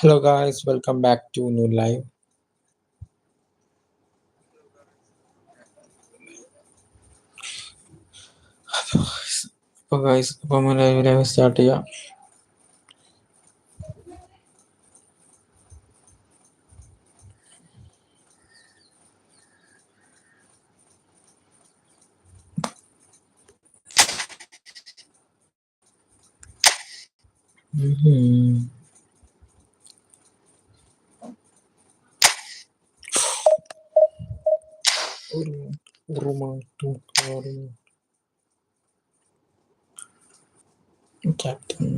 Hello guys, welcome back to new live. അപ്പോൾ live start ചെയ്യാം. Captain.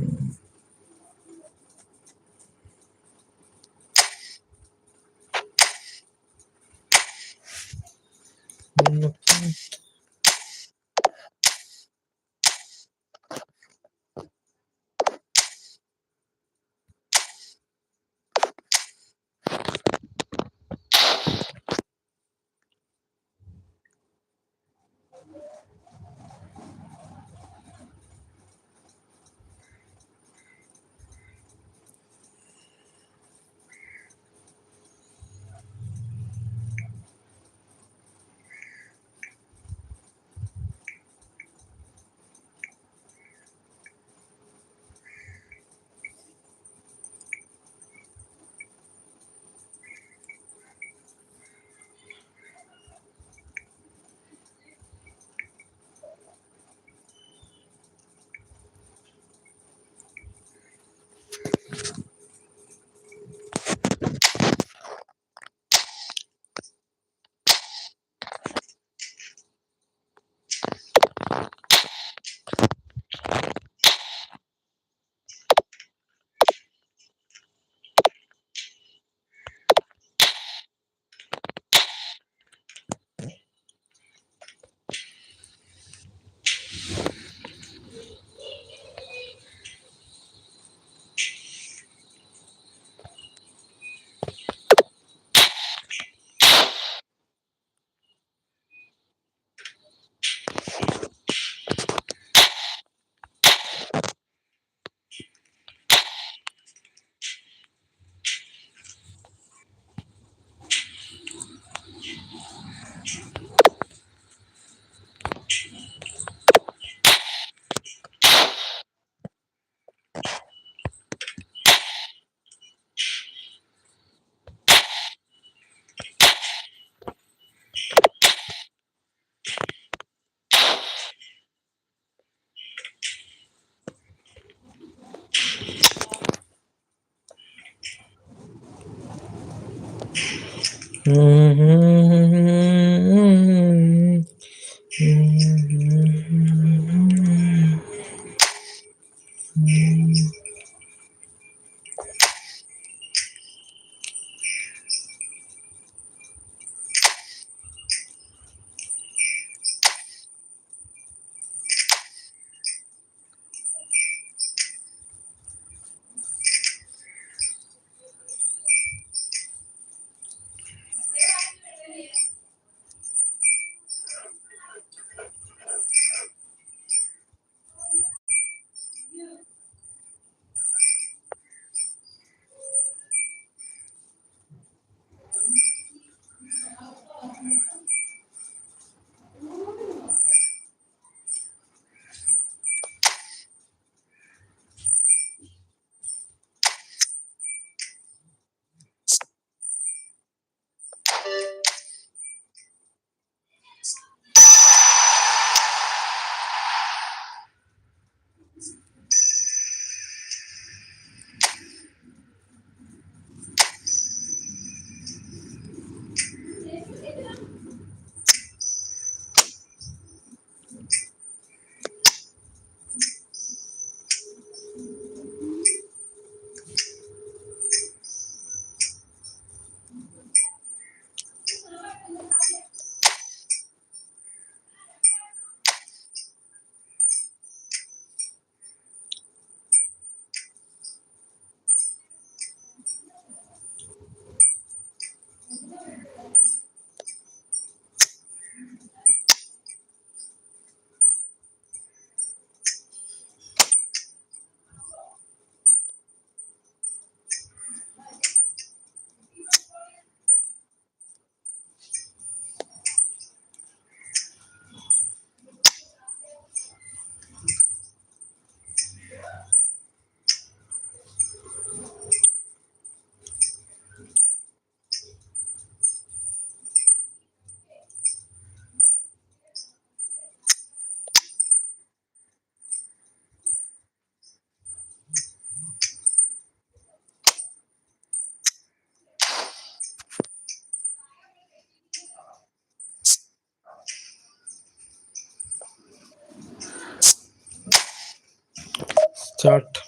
Start.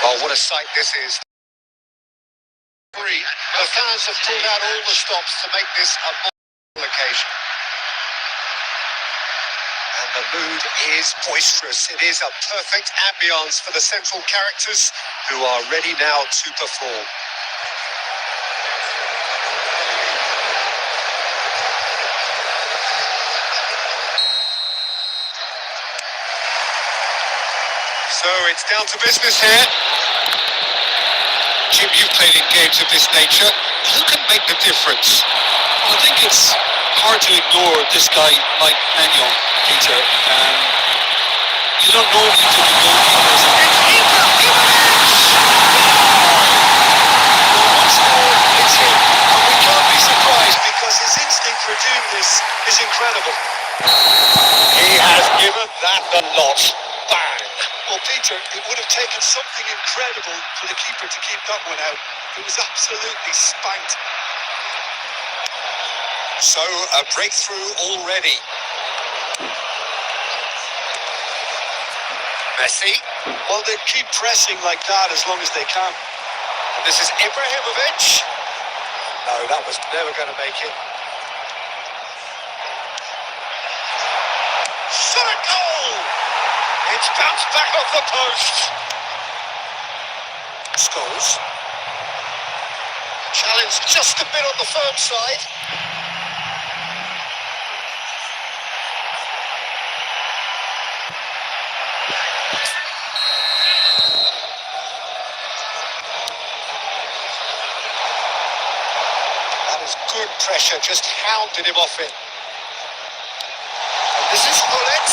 Oh, what a sight this is. The fans have pulled out all the stops to make this a memorable occasion. And the mood is boisterous. It is a perfect ambience for the central characters who are ready now to perform. So it's down to business here. Jim, you've played in games of this nature. Who can make the difference? I think it's hard to ignore this guy, like Manuel, Peter. You don't normally do the goalkeepers. Once more, it's him. And we can't be surprised because his instinct for doing this is incredible. He has given that the lot. Bang! Well, Peter, it would have taken something incredible for the keeper to keep that one out. It was absolutely spanked. So, a breakthrough already. Messi. Well, they keep pressing like that as long as they can. And this is Ibrahimovic. No, that was never going to make it. Shot a goal! It's bounced back off the post. Scholes. Challenge just a bit on the firm side. That has good pressure, just hounded him off it. And this is Hullet.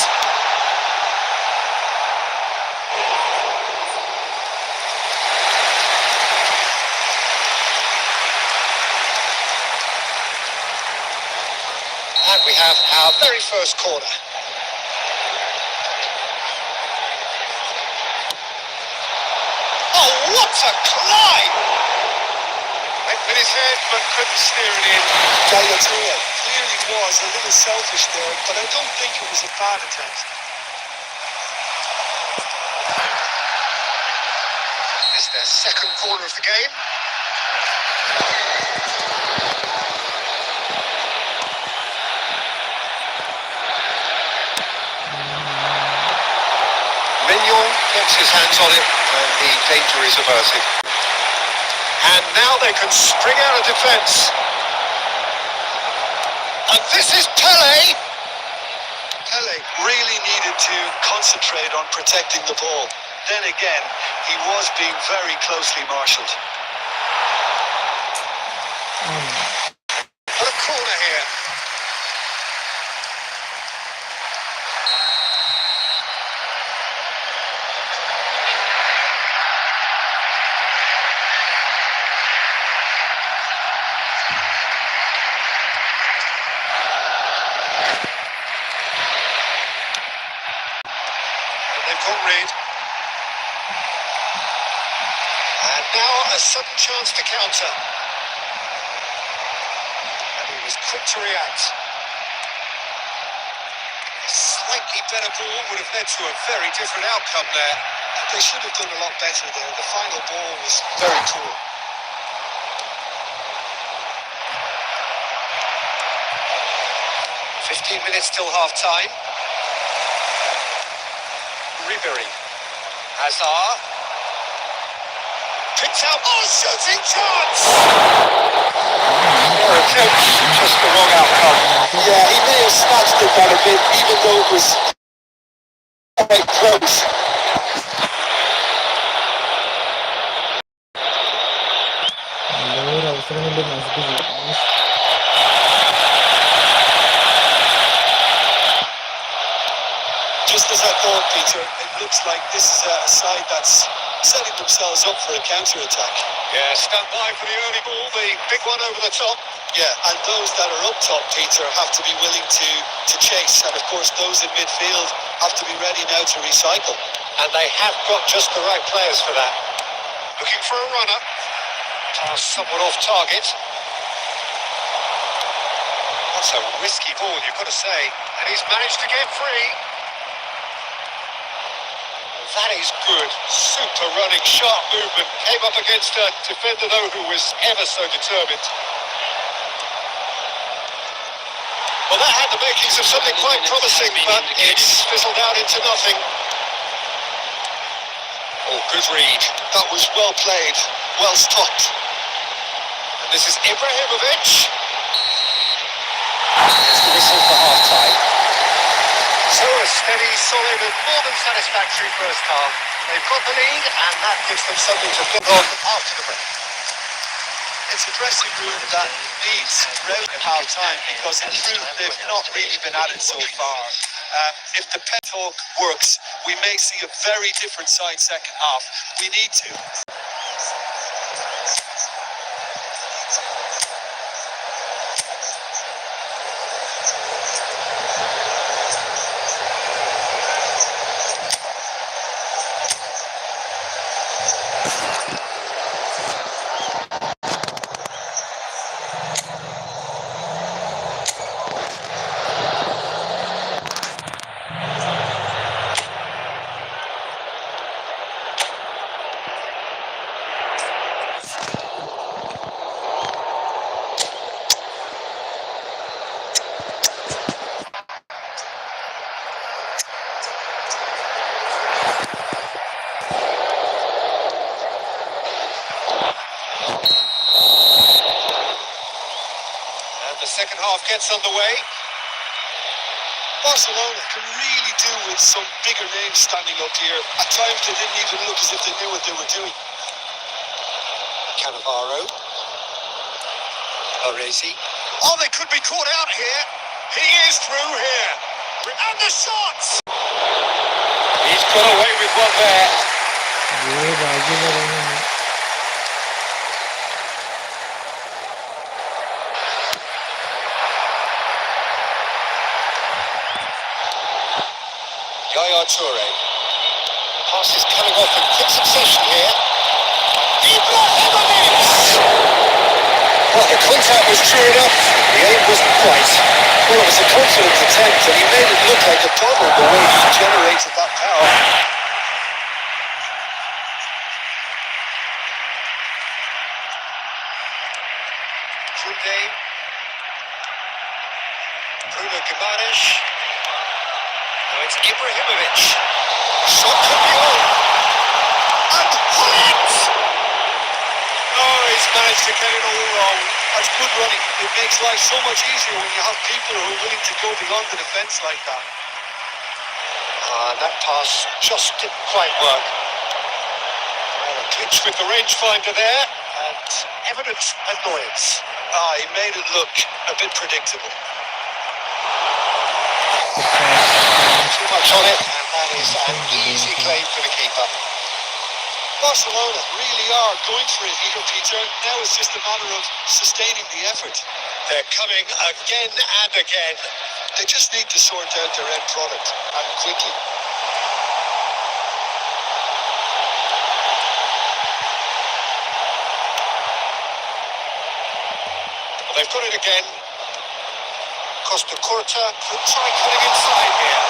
And we have our very first corner. Oh, what a climb! Went with his head, but couldn't steer it in. Galatasaray clearly was a little selfish there, but I don't think it was a bad attempt. It's their second corner of the game. Mignon gets his hands on it, and the danger is averted. And now they can spring out of defence. And this is Pele. Pele really needed to concentrate on protecting the ball. Then again, he was being very closely marshalled. What a corner here. They've got Reid. And now a sudden chance to counter. And he was quick to react. A slightly better ball would have led to a very different outcome there. And they should have done a lot better there. The final ball was very poor. "15 minutes till half-time. Ribery. Hazard. Picks out. Oh, shooting chance! Their attempt, just the wrong outcome. Yeah, he may have snatched it that a bit, even though it was quite close. ഒരു അവസരം കൊണ്ട് നശിപ്പിച്ചു. Just as I thought, Peter, it looks like this is a side that's setting themselves up for a counter-attack. Yeah, stand by for the early ball, the big one over the top. Yeah, and those that are up top, Peter, have to be willing to chase. And of course, those in midfield have to be ready now to recycle. And they have got just the right players for that. Looking for a runner. Pass somewhat off target. That's a risky ball, you've got to say. And he's managed to get free. That is good. Super running, sharp movement. Came up against a defender, though, who was ever so determined. Well, that had the makings of something quite promising, but it's fizzled out into nothing. Oh, good read. That was well played, well stopped. And this is Ibrahimovic. There's the whistle for half-time. So a steady, solid and more than satisfactory first half. They've got the lead and that gives them something to build on after the break. It's a dressing room that needs round at half-time because in truth they've not really been at it so far. If the pep talk works, we may see a very different side second half. We need to. The second half gets underway. Barcelona can really do with some bigger names standing up here. At times they didn't even look as if they knew what they were doing. Cannavaro. Aresi. Oh, they could be caught out here. He is through here. And the shots! He's got away with one there. ये बाजी में रहेंगे Yaya Toure. Pass is coming off in quick succession here. Well, the contact was true enough. The aim wasn't quite. Well, it was a confident attempt, and he made it look like a bubble the way he generated that power. Kunde. Bruno Gimenez. Now it's Ibrahimovic. Shot could be on. And hit! Oh, he's managed to get it all wrong. That's good running. It makes life so much easier when you have people who are willing to go beyond the defence like that. That pass just didn't quite work. Well, a glitch with the rangefinder there, and evident annoyance. He made it look a bit predictable. Too much on it, and that is an easy claim for the keeper. Barcelona really are going for it here, Peter. Now it's just a matter of sustaining the effort. They're coming again and again. They just need to sort out their end product, and quickly. Well, they've got it again. Costa Curta could try cutting inside here.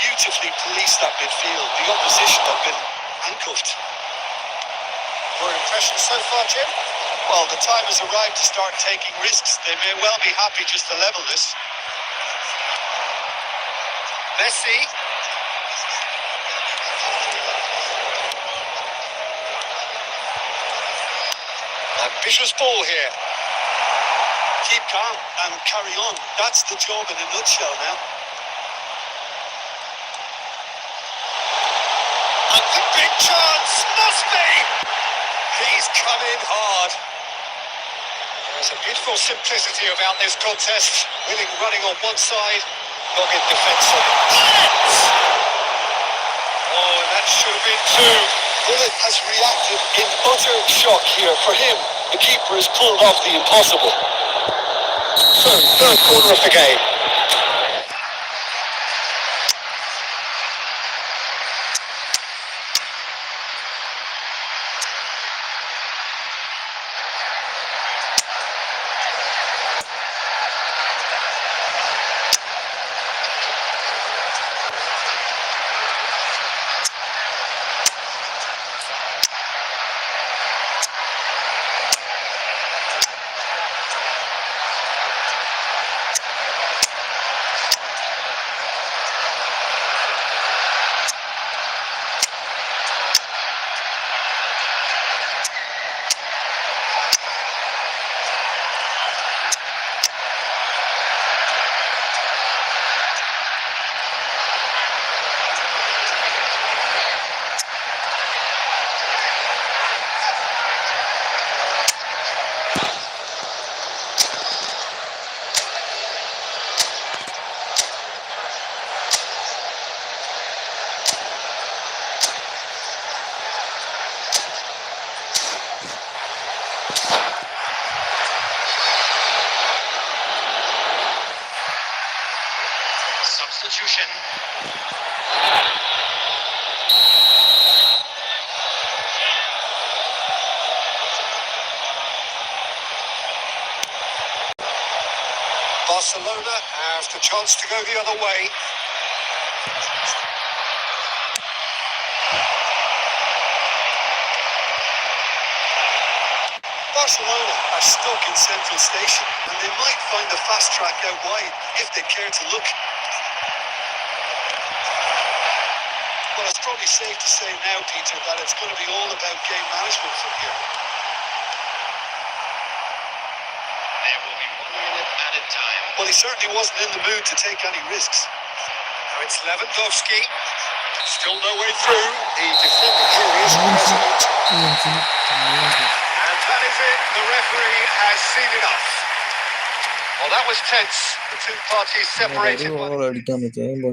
Beautifully policed that midfield. The opposition have been handcuffed. Your impression so far, Jim? Well, the time has arrived to start taking risks. They may well be happy just to level this. Messi. Ambitious ball here. Keep calm and carry on. That's the job in a nutshell now. And the big chance must be! He's come in hard. There's a beautiful simplicity about this contest. Winning running on one side, dogged defence on the other. Oh, and that should have been two. Bullet has reacted in utter shock here. For him, the keeper has pulled off the impossible. So, third quarter of the game. Substitution. Barcelona have the chance to go the other way. Barcelona are stuck in Central Station, and they might find the fast track out wide if they care to look. Well, it's probably safe to say now, Peter, that it's going to be all about game management from here. There will be 1 minute at a time. Well, he certainly wasn't in the mood to take any risks. Now it's Lewandowski. Still no way through. The defender here is resolute. And that is it. The referee has seen enough. Well, that was tense. The two parties separated by... അടിക്കാൻ പറ്റും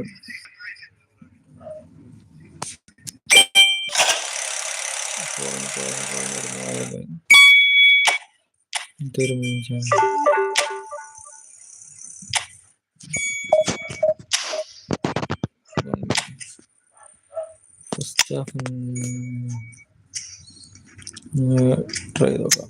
ഇതൊരു മൂഞ്ചാണ് first half try ചെയ്ത് നോക്കാം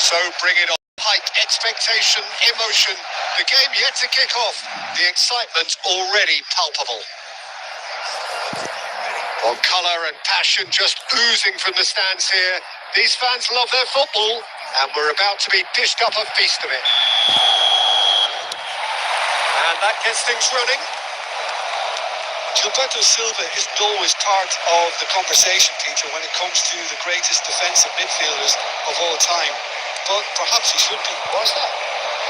So bring it on. Hype, expectation, emotion. The game yet to kick off. The excitement already palpable. Well, colour and passion just oozing from the stands here. These fans love their football, and we're about to be dished up a feast of it. And that gets things running. Gilberto Silva isn't always part of the conversation, Peter, when it comes to the greatest defensive midfielders of all time. But perhaps he should be. Why's that?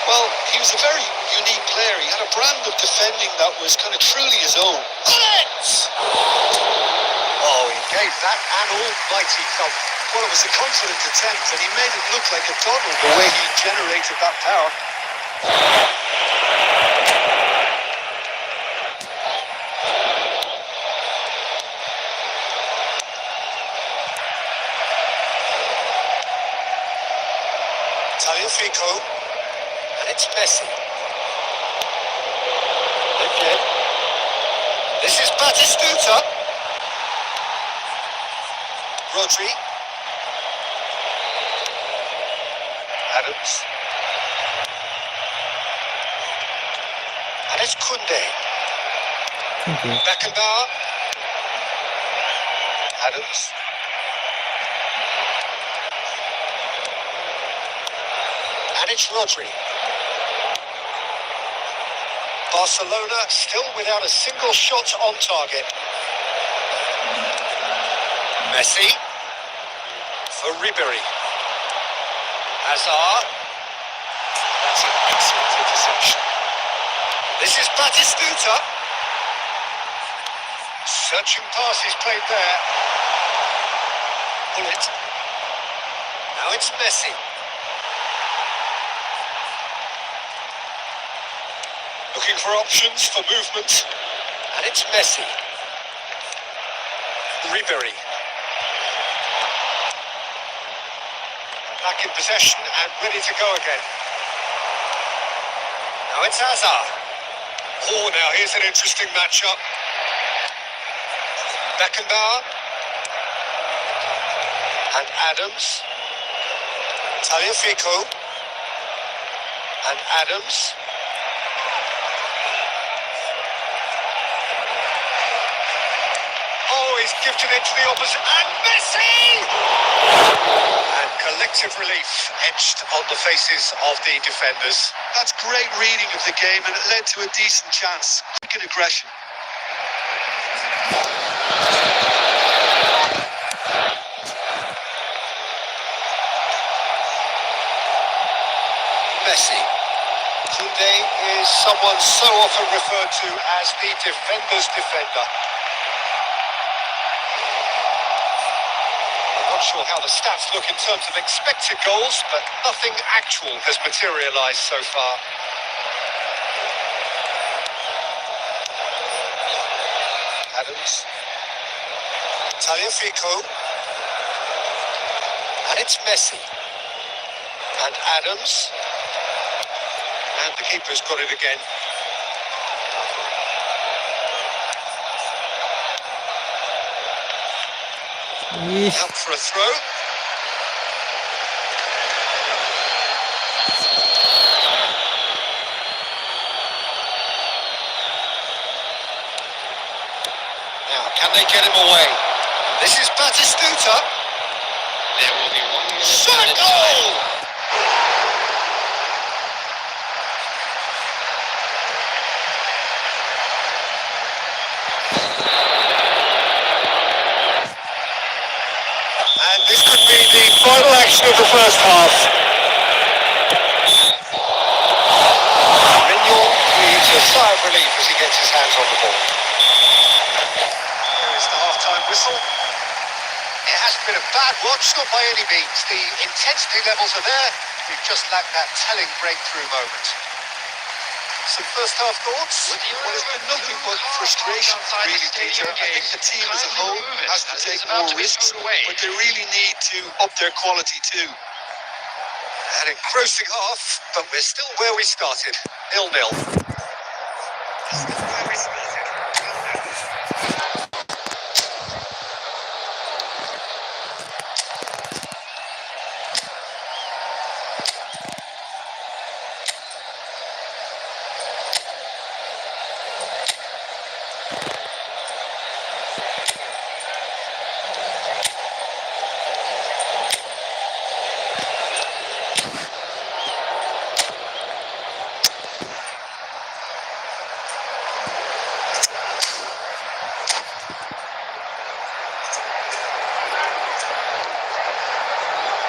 Well, he was a very unique player. He had a brand of defending that was kind of truly his own. Oh, he gave that an almighty thump. Well, it was a confident attempt, and he made it look like a doddle the way he generated that power. Fico, and it's Messi. Okay. This is Batistuta. Rodri. Adams. And it's Kunde. Beckenbauer. Adams. And it's Rodri. Barcelona still without a single shot on target. Messi for Ribery. Hazard. That's an excellent interception. This is Batistuta. Searching pass is played there. Pull it. Now it's Messi. Looking for options for movement. And it's Messi. Ribery. Back in possession and ready to go again. Now it's Hazard. Oh, now here's an interesting matchup. Beckenbauer. And Adams. Tagliafico. And Adams. Oh, he's gifted it to the opposite. And Messi! And collective relief etched on the faces of the defenders. That's great reading of the game, and it led to a decent chance. Quick and aggression. Messi. Koundé is someone so often referred to as the defender's defender. Not sure how the stats look in terms of expected goals, but nothing actual has materialised so far. Adams. Tagliafico. And it's Messi. And Adams. And the keeper's got it again. Out for a throw. Now, can they get him away? This is Batistuta. There will be one more Shot a goal! And this could be the final action of the first half. Mignon breathes a sigh of relief as he gets his hands on the ball. Here is the half-time whistle. It hasn't been a bad watch, not by any means. The intensity levels are there. We've just lacked that telling breakthrough moment. Some first-half thoughts? Well, it's been nothing but frustration, really, Peter. I think the team as a whole has to take more risks, but they really need to up their quality too. An engrossing half, but we're still where we started. 0-0.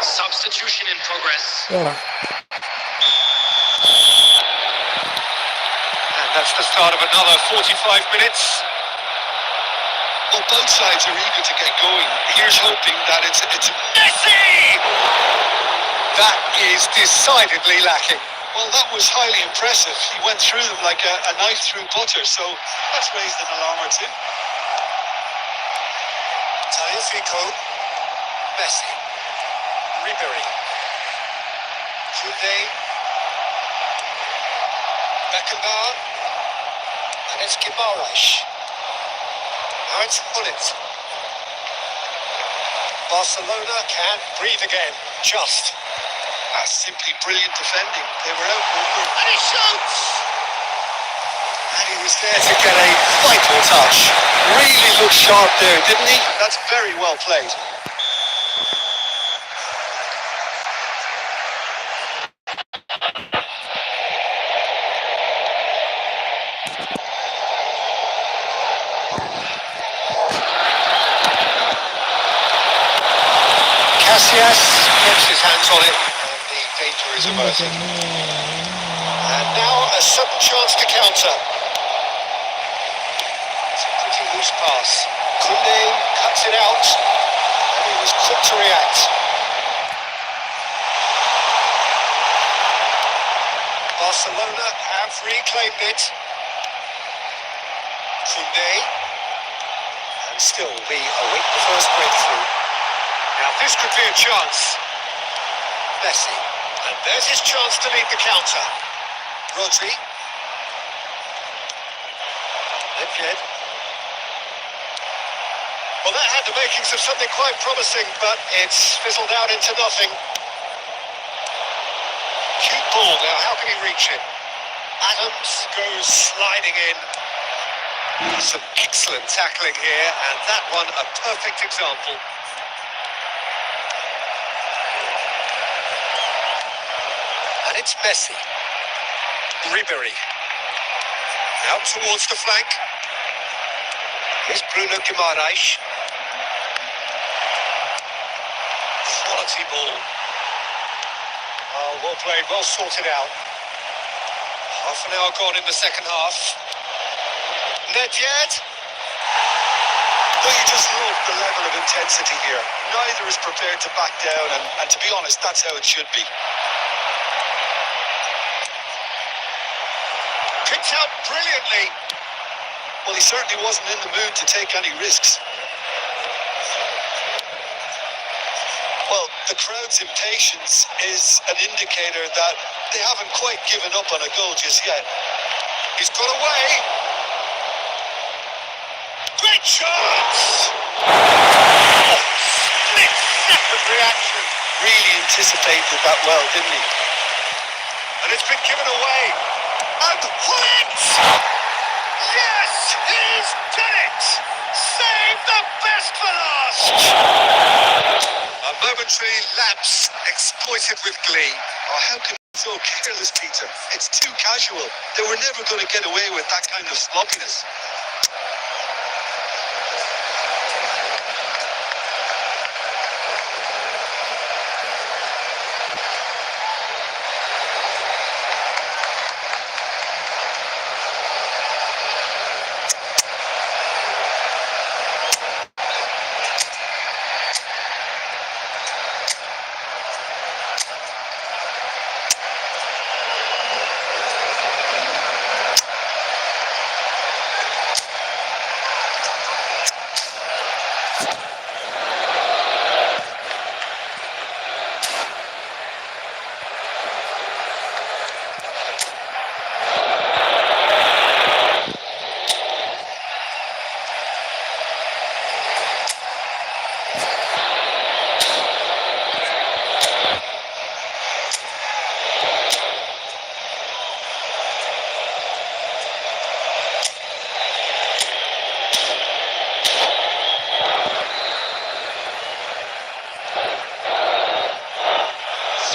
Substitution in progress. Ora. And that's the start of another 45 minutes. Well, both sides are eager to get going. Here's hoping that it's Messi! That is decidedly lacking. Well, that was highly impressive. He went through them like a knife through butter, so that's raised an alarm or two. Tagliafico. Messi. Ribery. Koundé. Beckenbauer. And it's Guimaraes. Now it's Bullet. Barcelona can breathe again. Just. That's simply brilliant defending. They were outnumbered. And he shoots! And he was there to get a vital touch. Really looked sharp there, didn't he? That's very well played. Casillas gets his hands on it. And the noise averted. And now a sudden chance to counter. It's a pretty loose pass. Koundé cuts it out, and he was quick to react. Barcelona have reclaimed it. Koundé, and still we await the first breakthrough. Now this could be a chance. Messi, and there's his chance to lead the counter. Rodri. Nedved. Well, that had the makings of something quite promising, but it's fizzled out into nothing. Cute ball now, how can he reach it? Adams goes sliding in. Some excellent tackling here, and that one a perfect example. And it's Messi. Ribery. Out towards the flank. Here's Bruno Guimaraes. Quality ball. Oh, well played, well sorted out. Half an hour gone in the second half. Nedved. Well, you just love the level of intensity here. Neither is prepared to back down, and to be honest, that's how it should be. Picked out brilliantly. Well, he certainly wasn't in the mood to take any risks. Well, the crowd's impatience is an indicator that they haven't quite given up on a goal just yet. He's got away. Great chance! Split-second reaction. Really anticipated that well, didn't he? And it's been given away. And Hullet! Yes, he's done it! Save the best for last! A momentary lapse exploited with glee. Oh, how can you be so careless, Peter? It's too casual. They were never going to get away with that kind of sloppiness.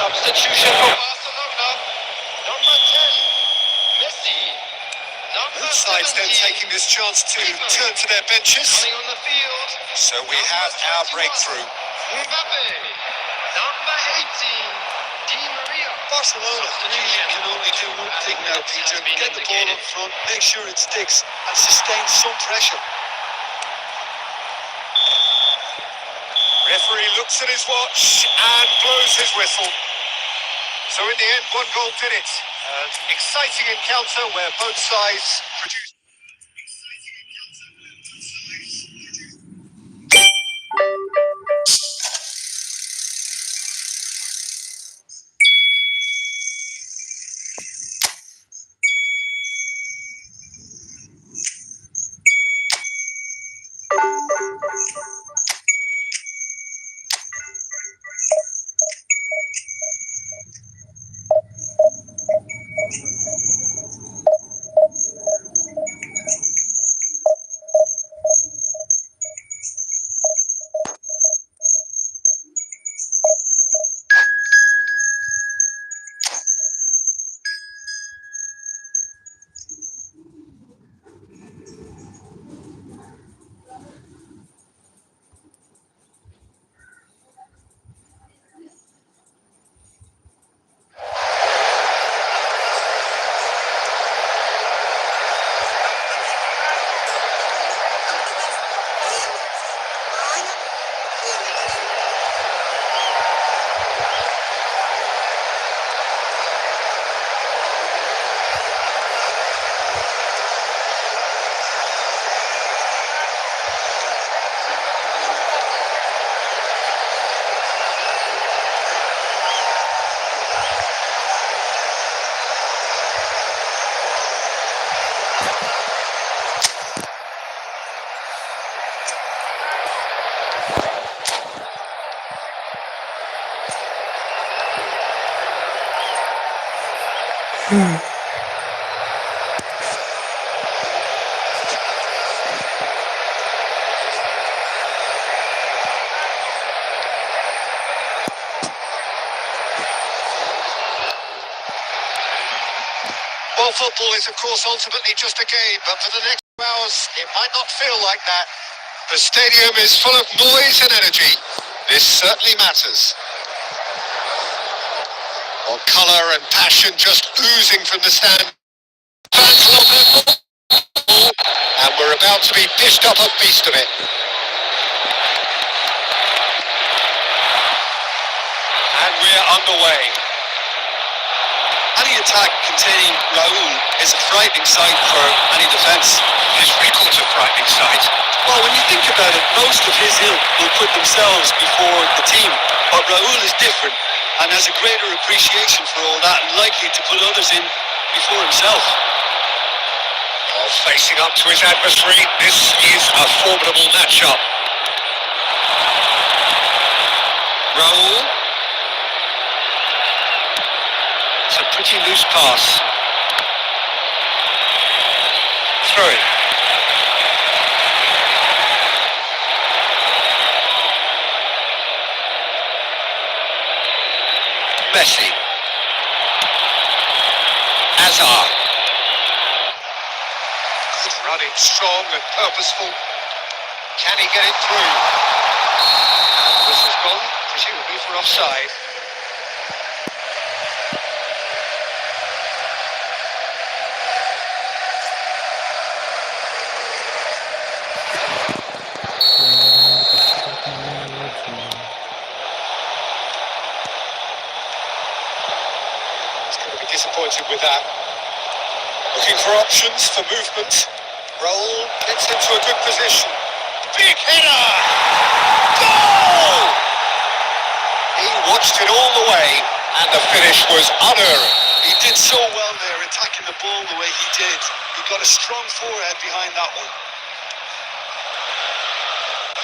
Substitution for Barcelona. Number 10, Messi. Both sides then taking this chance to turn to their benches. On the field. So we have our breakthrough. Mbappe. Number 18, Di Maria. Barcelona really can only do one thing now, Peter. Get the ball up front, make sure it sticks, and sustain some pressure. Referee looks at his watch and blows his whistle. So in the end, one goal did it. An exciting encounter where both sides produced. Professional football is, of course, ultimately just a game, but for the next 2 hours, it might not feel like that. The stadium is full of noise and energy. This certainly matters. Or colour and passion just oozing from the stand. Fans love their football, and we're about to be dished up a feast of it. And we're underway. Any attack containing Raul is a frightening sight for any defence. His record's a frightening sight. Well, when you think about it, most of his ilk will put themselves before the team. But Raul is different and has a greater appreciation for all that and likely to put others in before himself. Oh, facing up to his adversary, this is a formidable matchup. Raul. It's a pretty loose pass. Through. Messi. Hazard. Good running, strong and purposeful. Can he get it through? And this has gone, presumably for offside. Disappointed with that. Looking for options for movement. Roll gets into a good position. Big header! Goal! He watched it all the way, and the finish was unerring. He did so well there, attacking the ball the way he did. He got a strong forehead behind that one.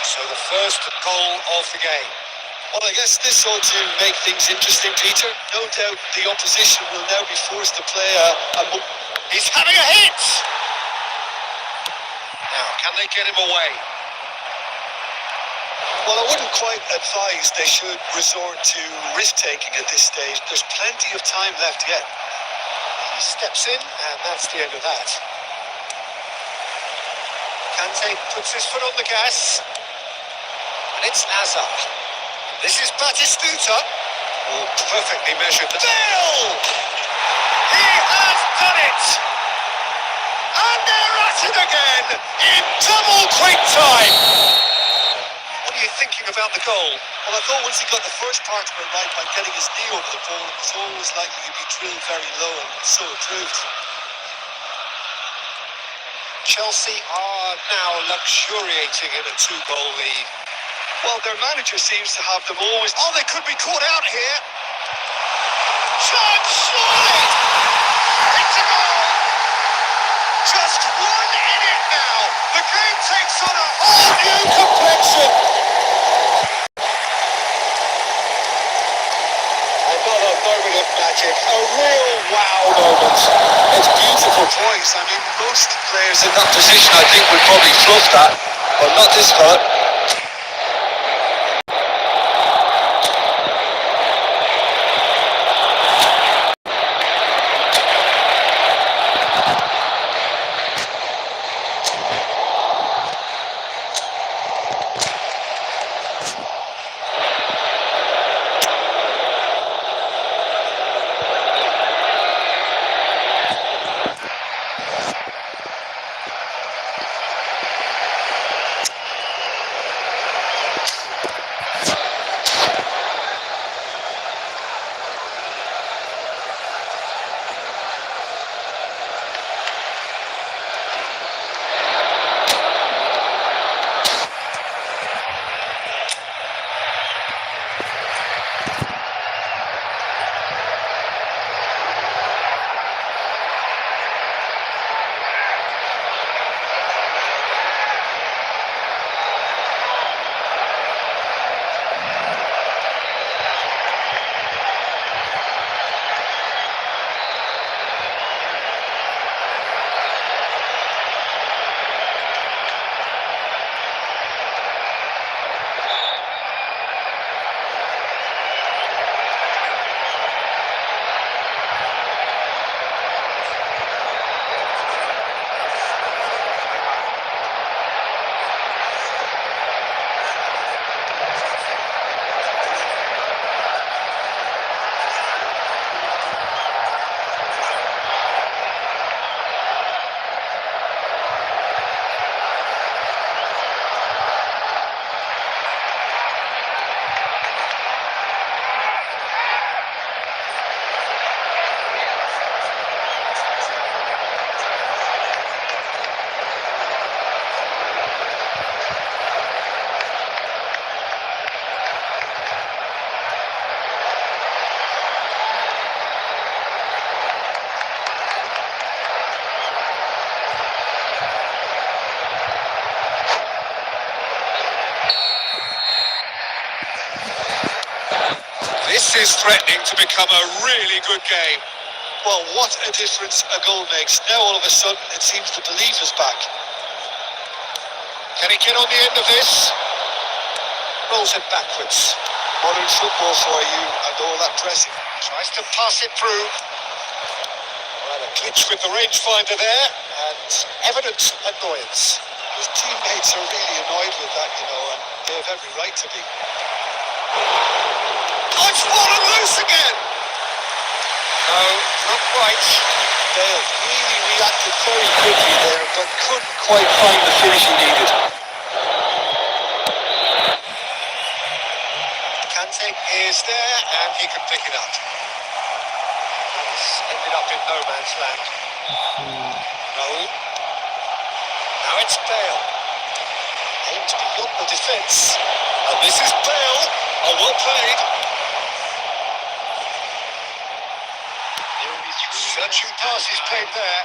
So the first goal of the game. Well, I guess this ought to make things interesting, Peter. No doubt the opposition will now be forced to play He's having a hit! Now, can they get him away? Well, I wouldn't quite advise they should resort to risk-taking at this stage. There's plenty of time left yet. He steps in, and that's the end of that. Kante puts his foot on the gas. And it's Hazard. This is Batistuta. Oh, perfectly measured. Bale! He has done it! And they're at it again in double quick time! What are you thinking about the goal? Well, I thought once he got the first part of it right by getting his knee over the ball, it was always likely to be drilled very low, and so it proved. Chelsea are now luxuriating in a 2-goal lead. Well, their manager seems to have them always... Oh, they could be caught out here. Chance, surely! It's a goal! Just 1 in it now. The game takes on a whole new complexion. Another moment of magic. A real wow moment. It's beautiful points. I mean, most players in that position, I think, would probably fluff that, but not this fella. is threatening to become a really good game. Well, what a difference a goal makes. Now all of a sudden it seems the belief is back. Can he get on the end of this? Rolls it backwards. Modern football for you and all that pressing. Tries to pass it through. Well, a glitch with the rangefinder there and evident annoyance. His teammates are really annoyed with that, you know, and they have every right to be. Oh, it's fallen loose again! No, not quite. Dale really reacted very quickly there, but couldn't quite find the finish he needed. Kante is there, and he can pick it up. It's ended up in no man's land. No. Now it's Bale. Aimed beyond the defence. And this is Bale. Oh, well played. Searching pass is played there.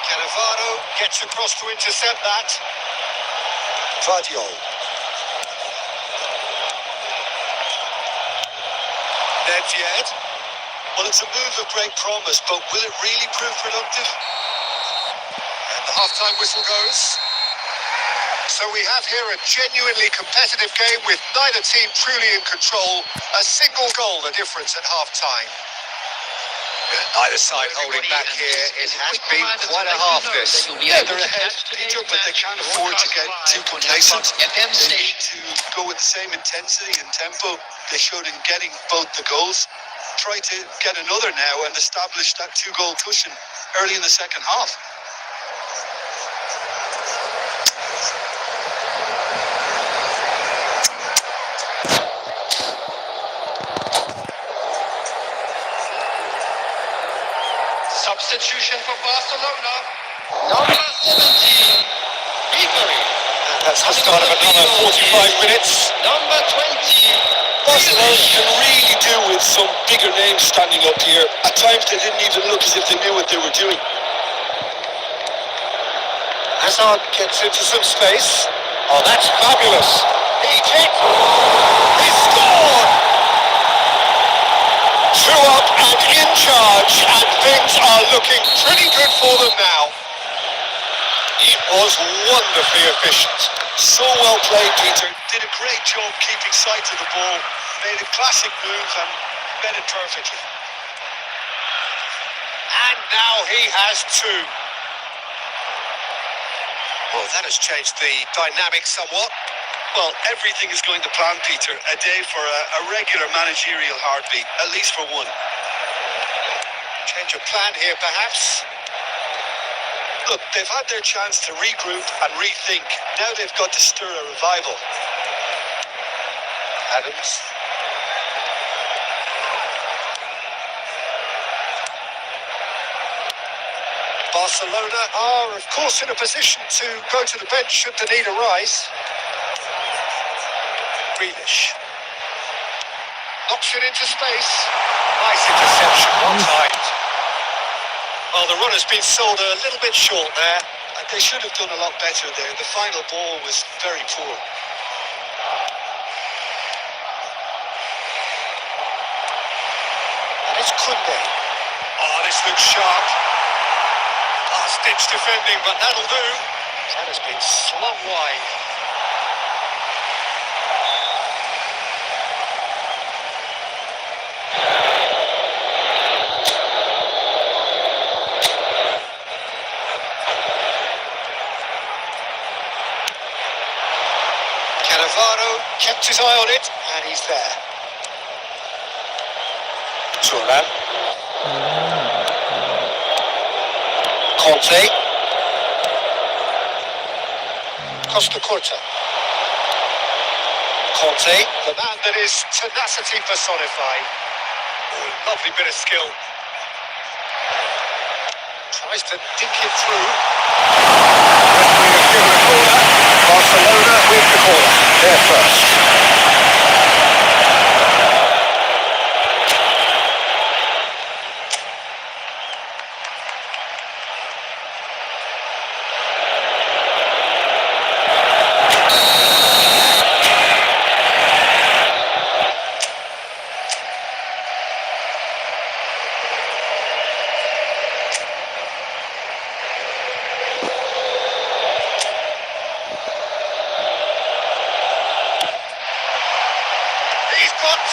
Cannavaro gets across to intercept that. Vardiol. Nedved. Well, it's a move of great promise, but will it really prove productive? And the half-time whistle goes. So we have here a genuinely competitive game with neither team truly in control. A single goal, the difference at half-time. Neither side holding back here. It has been quite a half this. Yeah, they're ahead, Peter, but they can't afford to get too complacent. They need to go with the same intensity and tempo they showed in getting both the goals. Try to get another now and establish that 2-goal cushion early in the second half. Substitution for Barcelona. Number 17, Ribery. That's the start of another 45 minutes. Number 20. Barcelona can really do with some bigger names standing up here. At times they didn't even look as if they knew what they were doing. Hazard gets into some space. Oh, that's fabulous. He hit. He scored! 2 up and in charge, and things are looking pretty good for them now. It was wonderfully efficient. So well played, Peter. Did a great job keeping sight of the ball. Made a classic move and read it perfectly. And now he has 2. Well, that has changed the dynamic somewhat. Well, everything is going to plan, Peter. A day for a regular managerial heartbeat, at least for one. Change of plan here, perhaps. Look, they've had their chance to regroup and rethink. Now they've got to stir a revival. Adams. Barcelona are, of course, in a position to go to the bench should the need arise. Grealish. Knocks it into space. Nice interception, well timed. Well, the run has been sold a little bit short there. They should have done a lot better there. The final ball was very poor. And it's Kunde. Oh, this looks sharp. Last-ditch defending, but that'll do. That has been slung wide. Cannavaro kept his eye on it, and he's there. Turan. Conte. Costa Curta. Conte, the man that is tenacity personified. Oh, lovely bit of skill. Tries to dink it through. Referee has given a corner. Barcelona with the corner. They're first.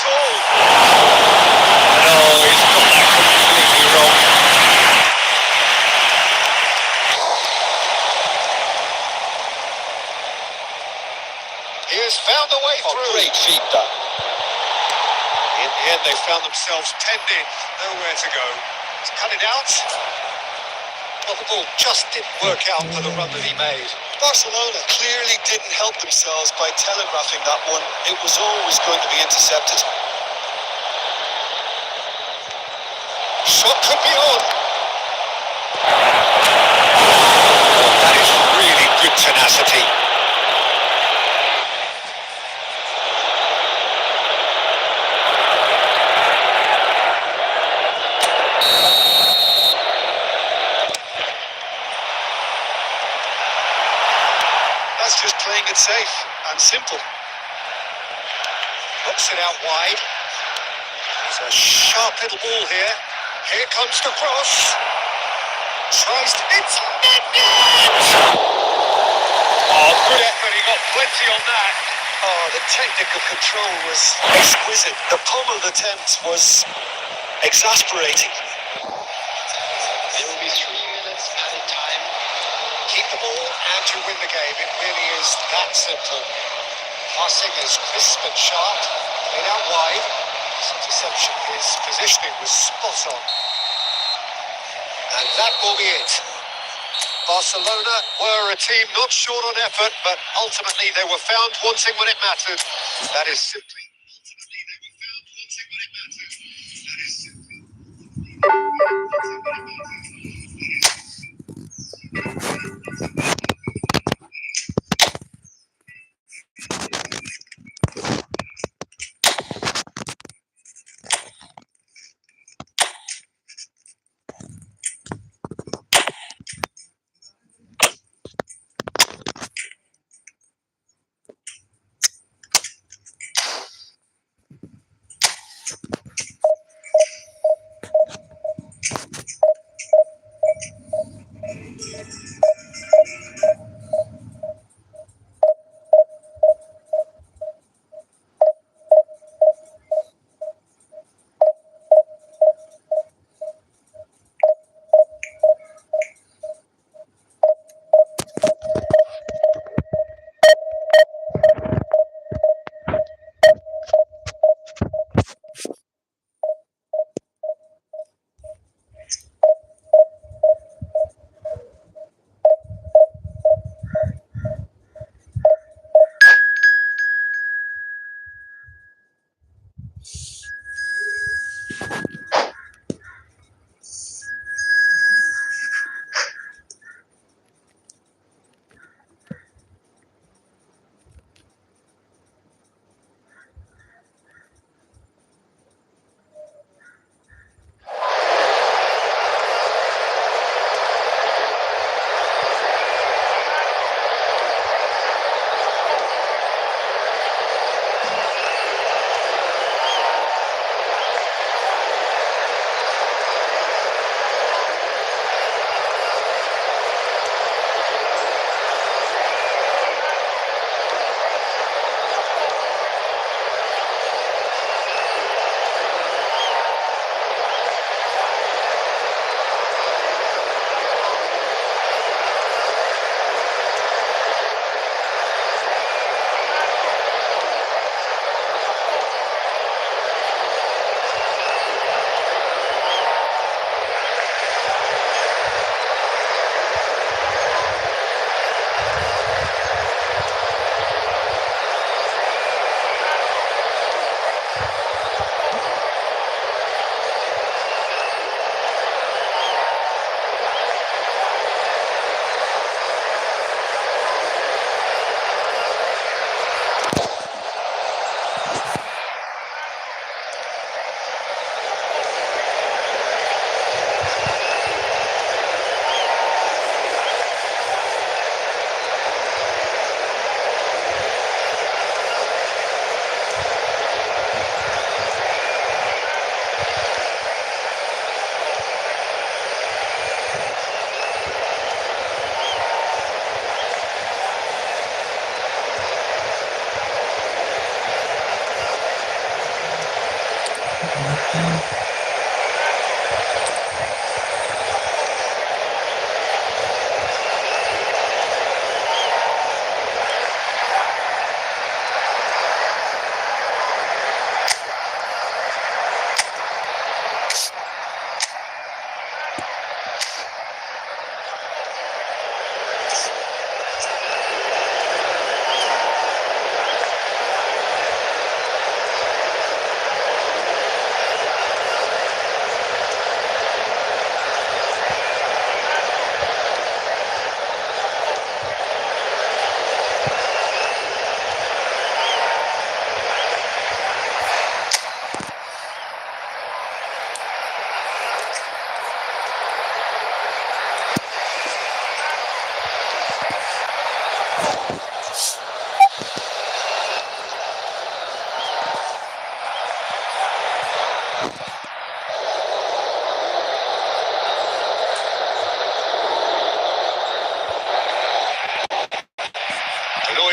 at all. No, he's got that completely wrong. He has found a way through. Great feat, that. In the end, they found themselves penned in, nowhere to go. To cut it out. Well, the ball just didn't work out for the run that he made. Barcelona clearly didn't help themselves by telegraphing that one. It was always going to be intercepted. Shot could be on. That is really good tenacity. That's just playing it safe and simple. Knocks it out wide. It's a sharp little ball here. Here comes the cross. Tries to... It's net! Oh, good effort. He got plenty on that. Oh, the technical control was exquisite. The pummel attempt was exasperating. There will be 3 minutes added time. Keep the ball and you win the game. It really is that simple. Passing is crisp and sharp. Played out wide. His interception, his positioning was spot on. And that will be it. Barcelona were a team not short on effort, but ultimately they were found wanting when it mattered. That is simply... Ultimately they were found wanting when it mattered. That is simply...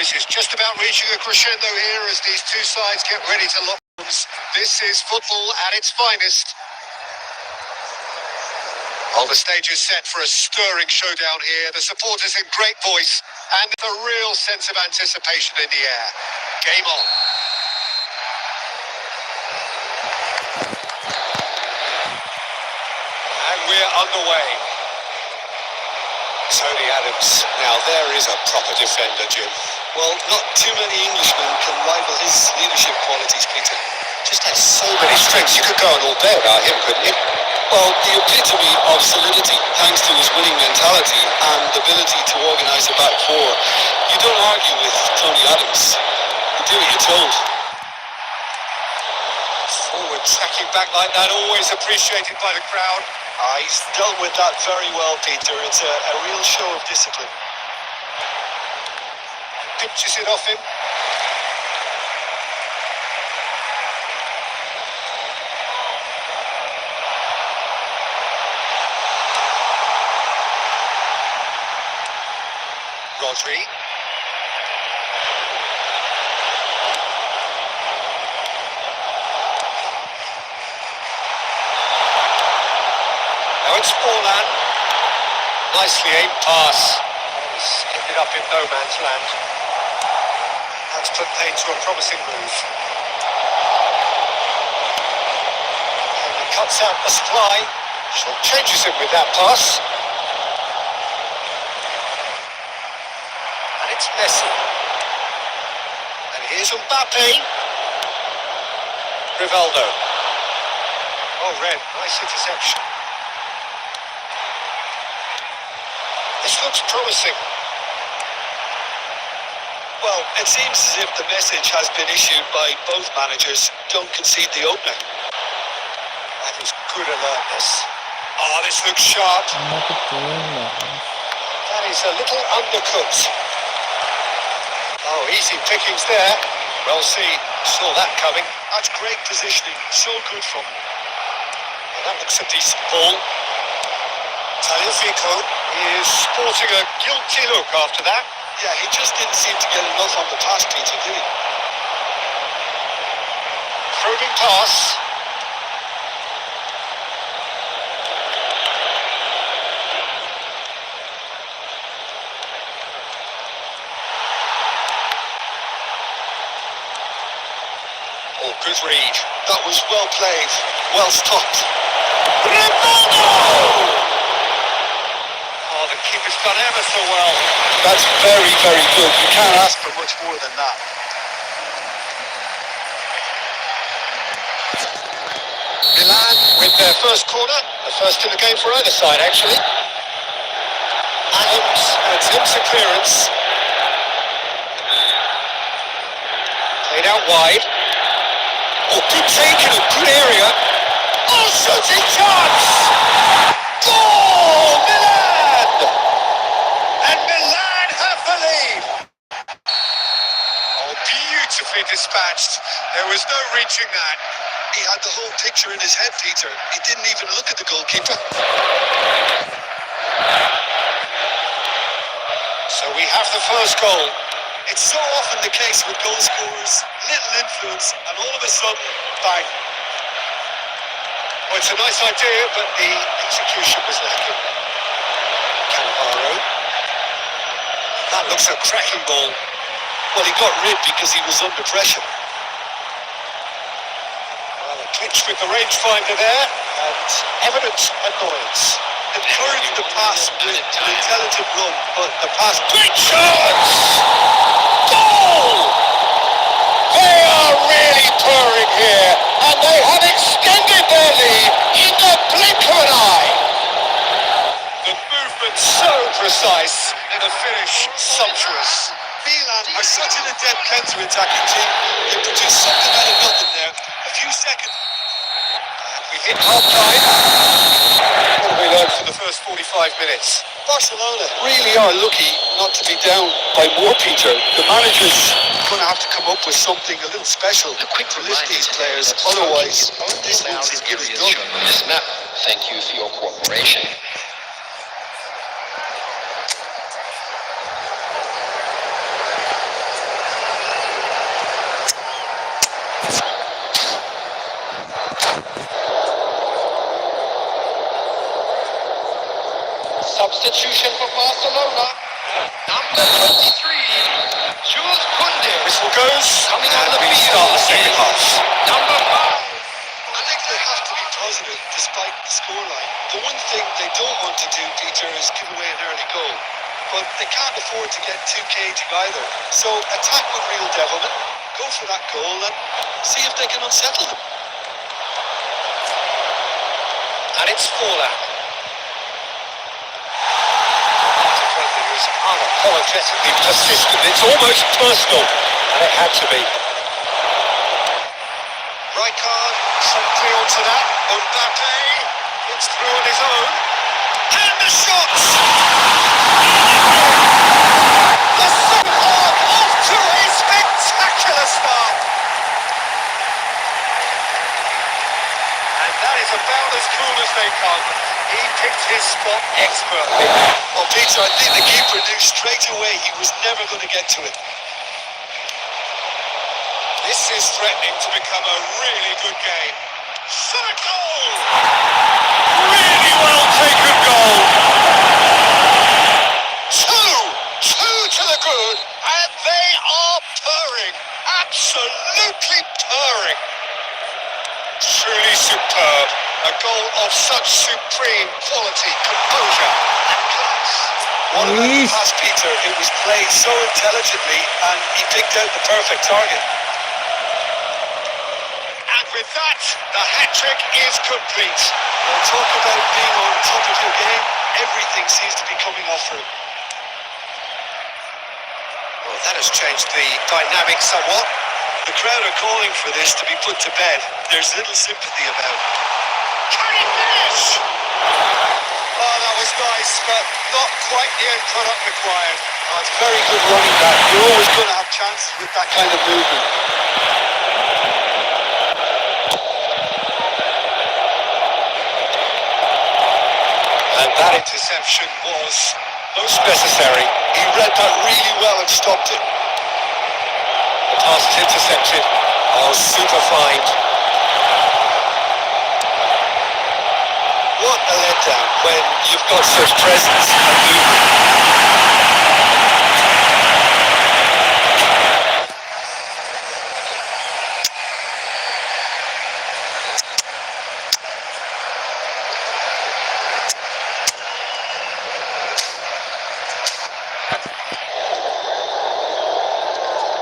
This is just about reaching a crescendo here as these two sides get ready to lock arms. This is football at its finest. Well, the stage is set for a stirring showdown here. The supporters in great voice and a real sense of anticipation in the air. Game on. And we're underway. Tony Adams. Now there is a proper defender, Jim. Well, not too many Englishmen can rival his leadership qualities, Peter. Just has so many strengths. You could go on all day about him, couldn't you? Well, the epitome of solidity, thanks to his winning mentality and ability to organise a back four. You don't argue with Tony Adams. You do what you're told. Forward tracking back like that, always appreciated by the crowd. He's dealt with that very well, Peter. It's a real show of discipline. Pinches it off him. Rodri. Now it's Forlan. Nicely aimed pass. He's ended up in no man's land. That's put paid to a promising move. And he cuts out the supply. Short changes him with that pass. And it's Messi. And here's Mbappe. Rivaldo. Oh, red. Nice interception. This looks promising. Well, it seems as if the message has been issued by both managers. Don't concede the opener. That is good alertness. Oh, this looks sharp. That is a little undercut. Oh, easy pickings there. Well seen. Saw that coming. That's great positioning. So good from him. Well, that looks a decent ball. Tagliafico is sporting a guilty look after that. Yeah, he just didn't seem to get enough on the pass, Peter, did he? Probing pass. Oh, good read. That was well played, well stopped. Ronaldo! Oh, the keeper's done ever so well. That's very, very good. You can't ask for much more than that. Milan with their first corner. The first in the game for either side, actually. Adams attempts a clearance. Played out wide. Oh, good take in a good area. Oh, shooting chance! Goal! Milan! And Milan have the lead. Oh, beautifully dispatched. There was no reaching that. He had the whole picture in his head, Peter. He didn't even look at the goalkeeper. So we have the first goal. It's so often the case with goal scorers. Little influence, and all of a sudden, bang. Well, it's a nice idea, but the execution was lacking. Cannavaro. That looks a cracking ball. Well, he got rid because he was under pressure. Well, a clinch with the rangefinder there, and evident annoyance. Encouraged the pass with an intelligent run, but the pass... Great chance! Goal! They are really purring here, and they have extended their lead in the blink of an eye. The movement so precise, and the finish sumptuous. Milan are such an adept counter-attacking team. They produced something out of nothing there. A few seconds. We hit half-time. What have we learned for the first 45 minutes? Barcelona really are lucky not to be down by more, Peter. The manager's going to have to come up with something a little special to lift these players. Otherwise, this looks as good as done. On this map. Thank you for your cooperation. Substitution for Barcelona. Number 23, Jules Koundé. Whistle goes, Coming on and the we field start the second is half. number 5. I think they have to be positive despite the scoreline. The one thing they don't want to do, Peter, is give away an early goal. But they can't afford to get too cagey either. So attack with real devilment, go for that goal and see if they can unsettle them. And it's Forlan. Who's unapologetically persistent. It's almost personal, and it had to be. Rijkaard sent play onto that. Mbappe gets through on his own. And the shots! The second half off to a spectacular start. And that is about as cool as they come. He picked his spot expertly. Well, Peter, I think the keeper knew straight away he was never going to get to it. This is threatening to become a really good game. Shot a goal! Really well taken goal. Two to the good, and they are purring. Absolutely purring. Truly superb. A goal of such supreme quality, composure, and class. What about the pass, Peter? It was played so intelligently, and he picked out the perfect target. And with that, the hat-trick is complete. Well, talk about being on top of your game. Everything seems to be coming off for him. Well, that has changed the dynamic somewhat. The crowd are calling for this to be put to bed. There's little sympathy about it. Can he finish? Oh, that was nice, but not quite the end product required. Oh, it's very good running back. You're always going to have chances with that kind of movement. And that interception was most necessary. He read that really well and stopped it. The pass is intercepted. Oh, super find. What a letdown when you've got such presence and movement.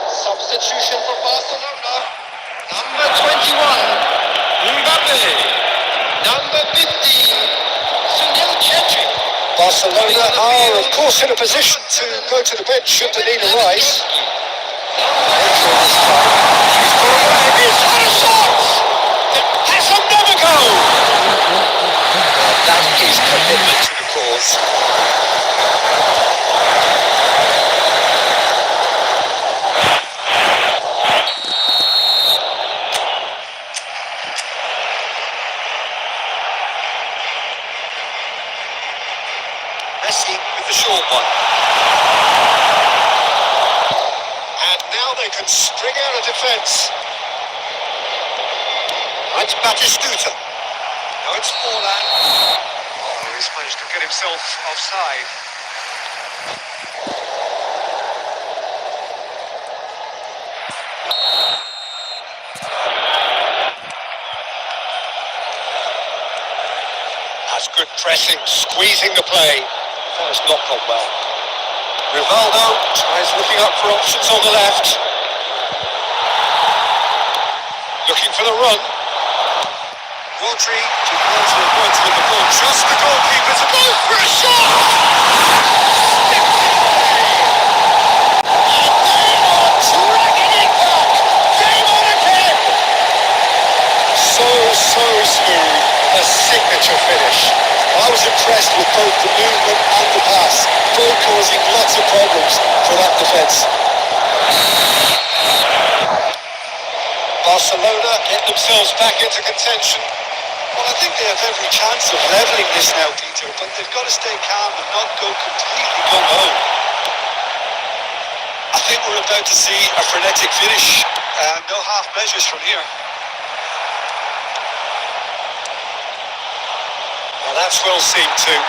Substitution for Barcelona. Number 21, Mbappe. Number 15, Sunil Chetri. Barcelona are, of course, in a position to go to the bench should the need arise. He's got away. He's had a shot! That's another goal! That is commitment to the cause. Messi with the short one. And now they can string out a defence. It's Batistuta. Now it's Forlan. Oh, he's managed to get himself offside. That's good pressing, squeezing the play. That has not gone well. Ronaldo tries looking up for options on the left. Looking for the run. Rodri to the points with the ball. Just the goalkeeper to go for a shot! So smooth. A signature finish. I was impressed with both the movement and the pass, both causing lots of problems for that defence. Barcelona get themselves back into contention. Well, I think they have every chance of levelling this now, Peter, but they've got to stay calm and not go completely gung-ho. I think we're about to see a frenetic finish. No half measures from here. Well, that's well seen too.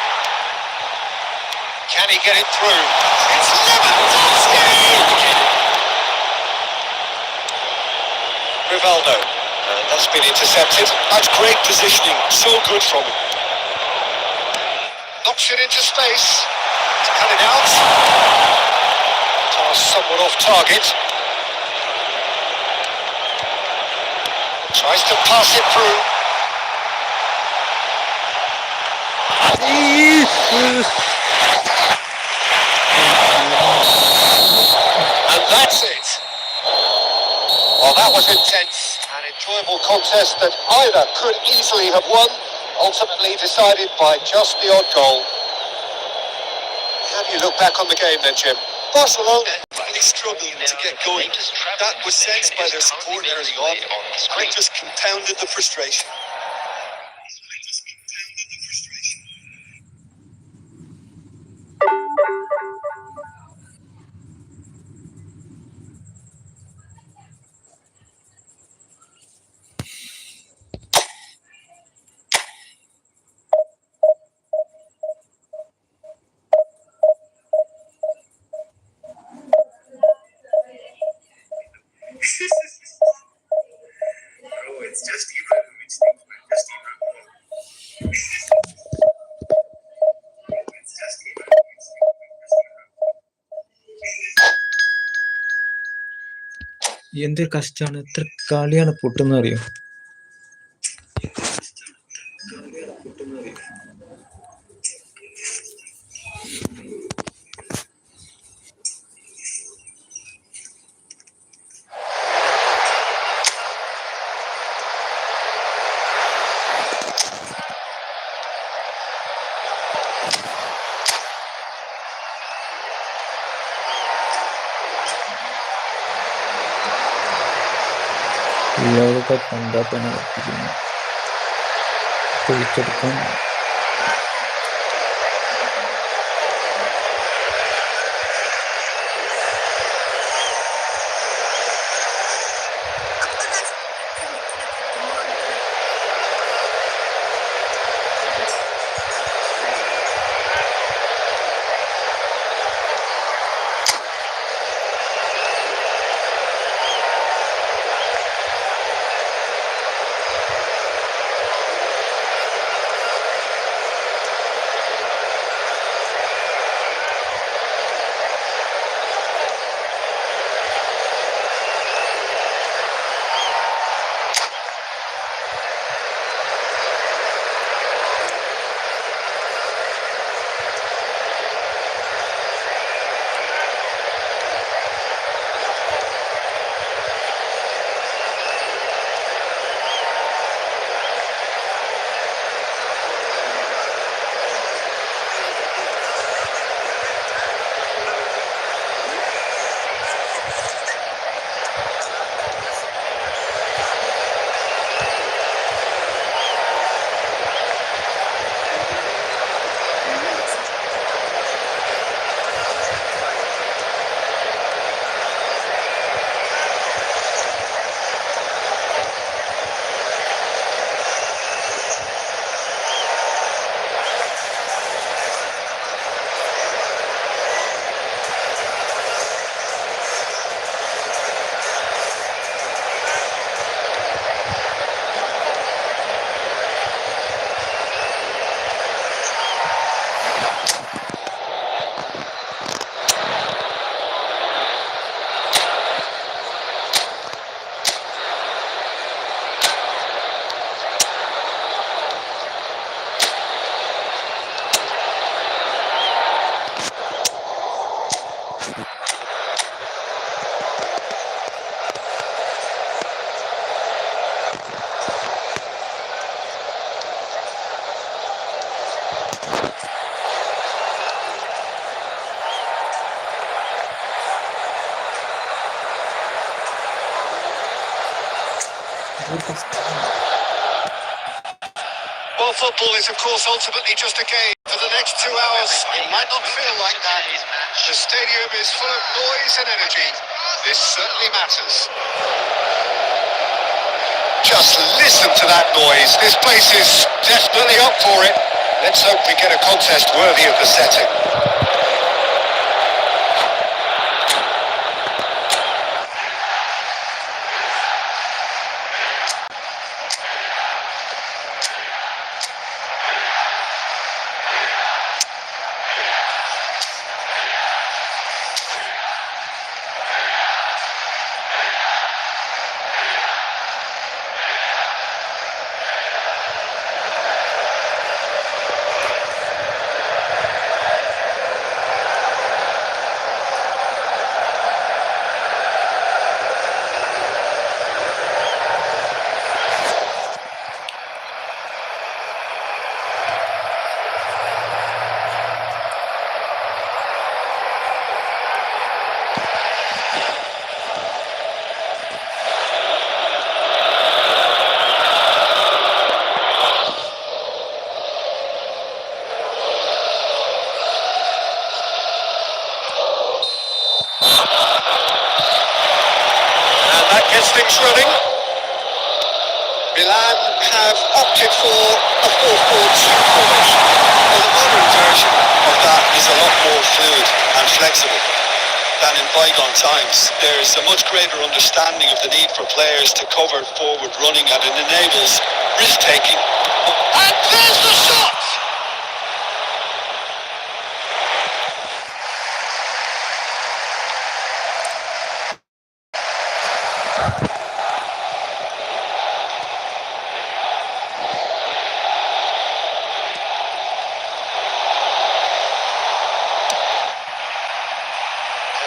Can he get it through? It's Lewandowski! Rivaldo. And that's been intercepted. That's great positioning. So good from him. Knocks it into space. Cut it out. Pass somewhat off target. Tries to pass it through. And that's it. Well, that was intense. An enjoyable contest that either could easily have won, ultimately decided by just the odd goal. How do you look back on the game then, Jim? Barcelona really struggled to get going. That was sensed by their support early on, and it just compounded the frustration. എന്ത് കഷ്ടാണ്, എത്ര കളിയാണ് പൊട്ടുന്ന അറിയോ? ലോകകപ്പ് കണ്ടാൽ തന്നെ ഉറപ്പിക്കുന്നു, പൊളിച്ചെടുക്കാൻ. Well, football is, of course, ultimately just a game. For the next 2 hours, it might not feel like that. The stadium is full of noise and energy. This certainly matters. Just listen to that noise. This place is definitely up for it. Let's hope we get a contest worthy of the setting. Gets things running. Milan have opted for a 4-4-2 formation. Well, the modern version of that is a lot more fluid and flexible than in bygone times. There's a much greater understanding of the need for players to cover forward running, and it enables risk-taking. And there's the shot!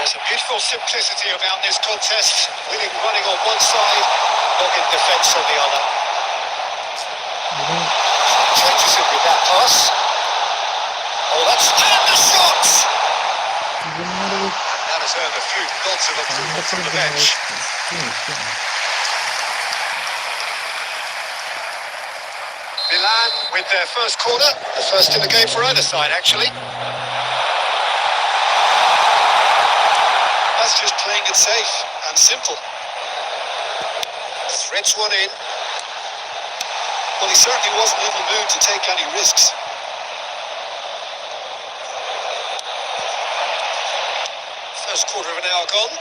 There's a beautiful simplicity about this contest. Winning running on one side, not in defence on the other. Changes it with that pass. Oh, that's... And the shot! That has earned a few nods of approval from the bench. Milan with their first corner. The first in the game for either side, actually. That's just playing it safe and simple. Threads one in. Well, he certainly wasn't in the mood to take any risks. First quarter of an hour gone.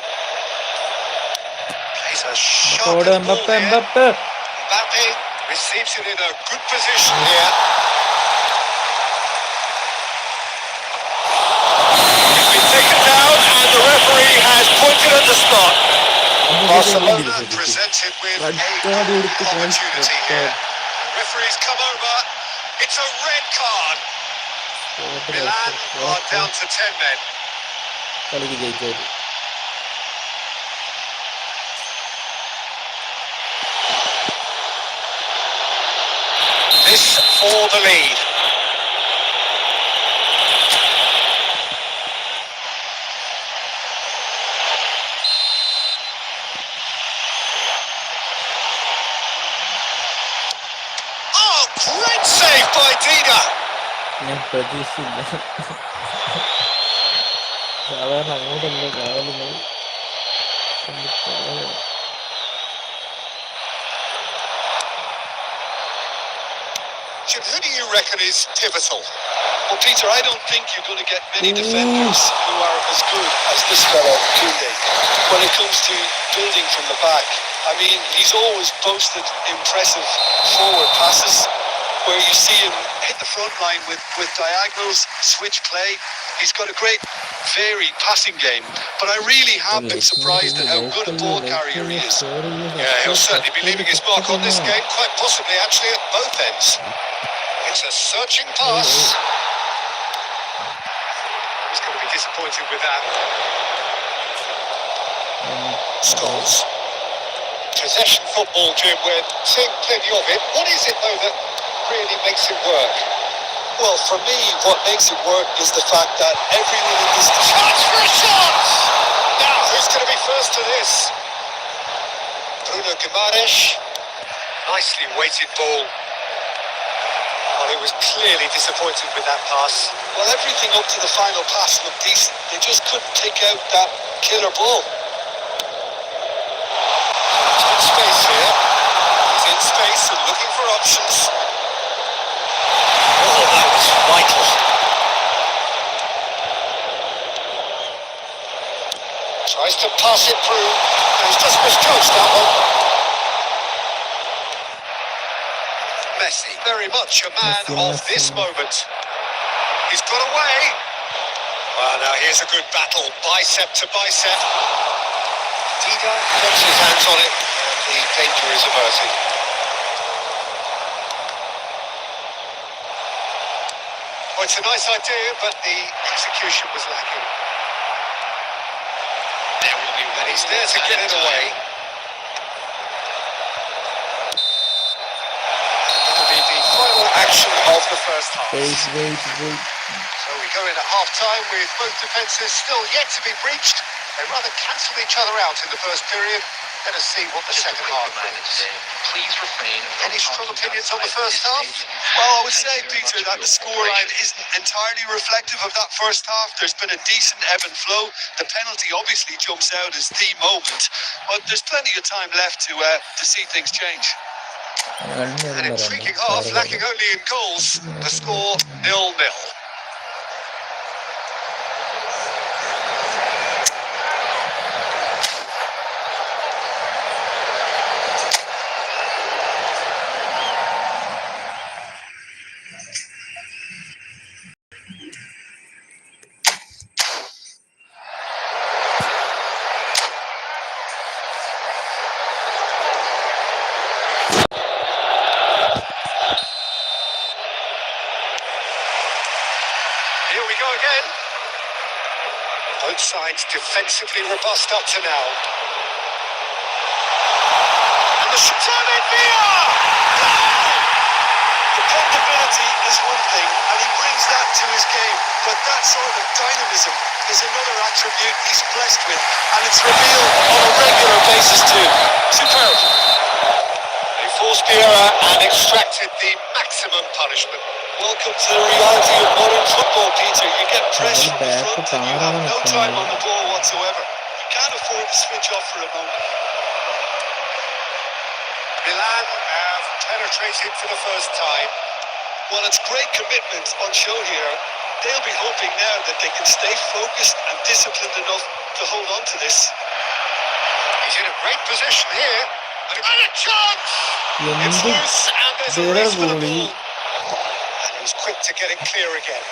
Plays a sharp ball here. Mbappe receives it in a good position here. He's been taken down and the referee has pointed at the spot. Barcelona presented with a good opportunity here. Referee's come over. It's a red card. Milan are down to 10 men. This for the lead. Oh, great save by Dida. ഞാൻ പ്രതീക്ഷിച്ചില്ല സാധാരണ അങ്ങോട്ടല്ലേ കാവലുകൾ Jim, who do you reckon is pivotal? Well, Peter, I don't think you're going to get many defenders who are as good as this fellow, Koundé, when it comes to building from the back. I mean, he's always boasted impressive forward passes where you see him hit the front line with diagonals, switch play. He's got a great varied passing game, but I really have been surprised at how good a ball carrier he is. Yeah, he'll certainly be leaving his mark on this game, quite possibly actually at both ends. It's a searching pass. He's going to be disappointed with that. Scholes. Possession football, Jim, we're seeing plenty of it. What is it, though, that really makes it work? Well, for me, what makes it work is the fact that everyone in this... Chance for a shot! Now, who's going to be first to this? Bruno Guimaraes. Nicely weighted ball. Well, he was clearly disappointed with that pass. Well, everything up to the final pass looked decent. They just couldn't take out that killer ball. In space here. He's in space and looking for options. Oh, that was vital. Tries to pass it through. And he's just misjudged that one. Messi, very much a man of this moment. He's got away. Well, now here's a good battle, bicep to bicep. Dida gets his hands on it, and the danger is averted. Well, it's a nice idea, but the execution was lacking. And he's there to get it away. That'll be the final action of the first half. wait. So we go in at half-time with both defences still yet to be breached. They rather cancelled each other out in the first period. Let us see what the second half brings. Please refrain from Any strong opinions on the first half? Well, I would say, Peter, that the scoreline isn't entirely reflective of that first half. There's been a decent ebb and flow. The penalty obviously jumps out as the moment, but there's plenty of time left to see things change. An intriguing half, lacking only in goals. The score 0-0. Here we go again. Both sides defensively robust up to now. And the Xabi Dependability is one thing, and he brings that to his game, but that sort of dynamism is another attribute he's blessed with, and it's revealed on a regular basis too. Superb. They forced the error and extracted the maximum punishment. Welcome to the reality of modern football, Peter. You get pressed from the front and you have no time on the ball whatsoever. You can't afford to switch off for a moment. Milan have penetrated for the first time. Well, it's great commitment on show here. They'll be hoping now that they can stay focused and disciplined enough to hold on to this. He's in a great position here. And a chance! It's loose and there's a race for the ball. And he was quick to get it clear again.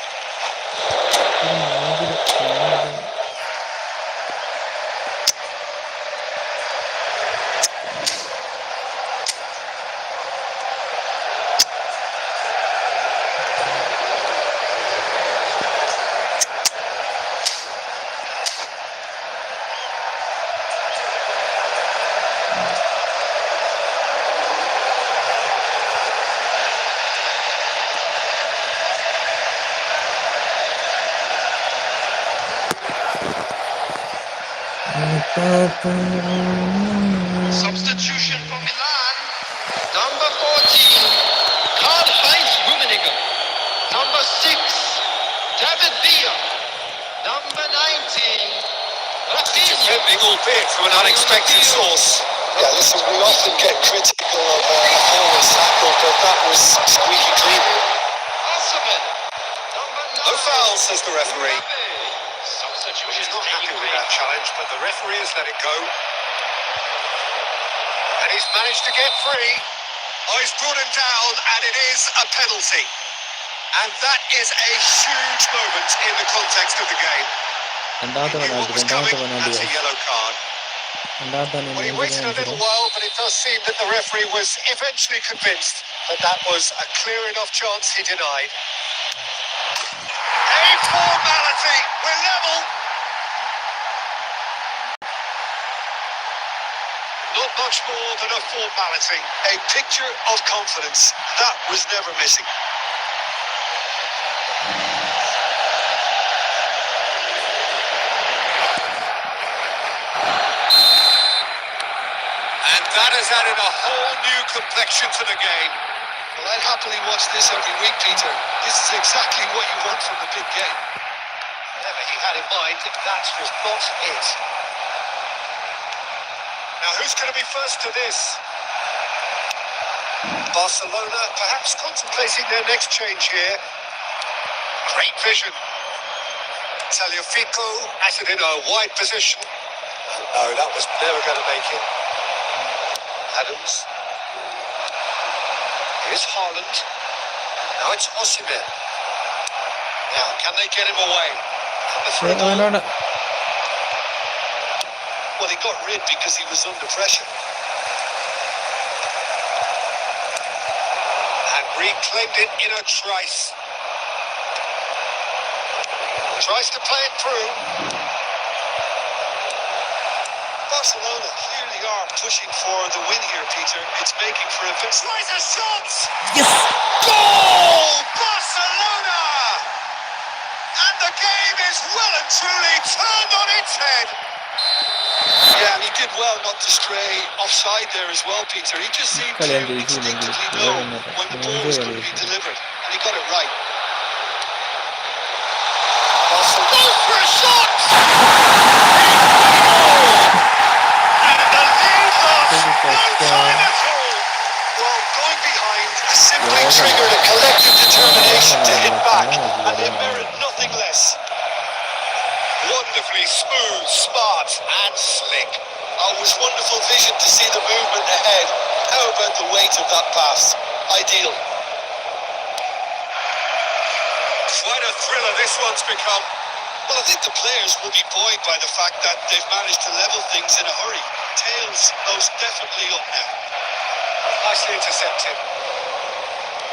substitution for Milan. Number 14, Karl-Heinz Rummenigge. Number 6, David Villa. Number 19, Rafinha. Defending, albeit from an unexpected source. Yeah, listen, we often get critical of a forward's tackle, but that was squeaky clean. Osimhen. Number 9. No foul, says the referee. Substitution He's not taking happy with place. that challenge, but the referee has let it go. And he's managed to get free. Oh, he's brought him down, and it is a penalty. And that is a huge moment in the context of the game. He knew what was coming, that's a yellow card. Well, he waited a little while, but it does seem that the referee was eventually convinced that that was a clear enough chance he denied. A formality, we're level. Not much more than a formality. A picture of confidence. That was never missing. And that has added a whole new complexion to the game. Well, I'd happily watch this every week, Peter. This is exactly what you want from the big game. Whatever he had in mind, that was not it. Now, who's going to be first to this? Barcelona perhaps contemplating their next change here. Great vision. Tagliafico has it in a wide position. No, that was never going to make it. Adams. Here's Haaland. Now it's Osimhen. Now, can they get him away? No. Well, he got rid because he was under pressure. And reclaimed it in a trice. Tries to play it through. Barcelona clearly are pushing for the win here, Peter. It's making for a fix. Tries a shot! Yes! Goal! Barcelona! And the game is well and truly turned on its head. did well not to stray offside there as well, Peter. He just seemed to instinctively know when the ball was going to be delivered, and he got it right. Goes for a shot! And the lead lost, no time at all. Well, going behind simply triggered a collective determination to hit back, and they merit nothing less. Wonderfully smooth, smart, and slick. Oh, it was wonderful vision to see the movement ahead. How about the weight of that pass? Ideal. Quite a thriller this one's become. Well, I think the players will be buoyed by the fact that they've managed to level things in a hurry. Tails most definitely up now. Nicely intercepted.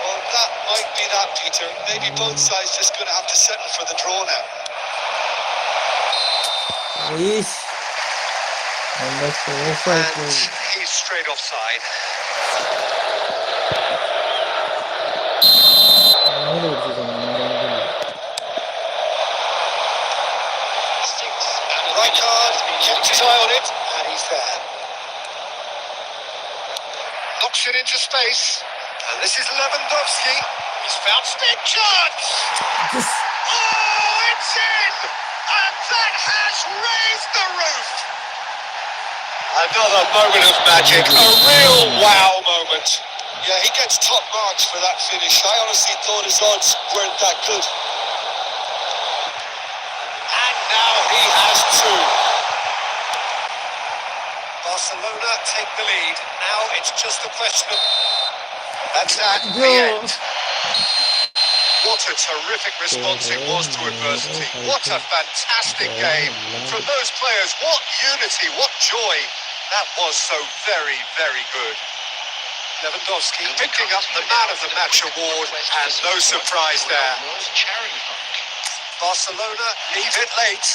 Well, that might be that, Peter. Maybe both sides just going to have to settle for the draw now. Ish. And he's straight offside. Rijkaard kept his eye on it, and he's there. Knocks it into space, and this is Lewandowski. He's found space chance. Oh, it's in, and that has raised the roof. Another moment of magic, a real wow moment. Yeah, he gets top marks for that finish. I honestly thought his odds weren't that good. And now he has two. Barcelona take the lead. Now it's just a question of... That's that, the end. What a terrific response it was to adversity. What a fantastic game. From those players, what unity, what joy. That was so very, very good. Lewandowski picking up the Man of the Match award, and no surprise there. Barcelona leave it late,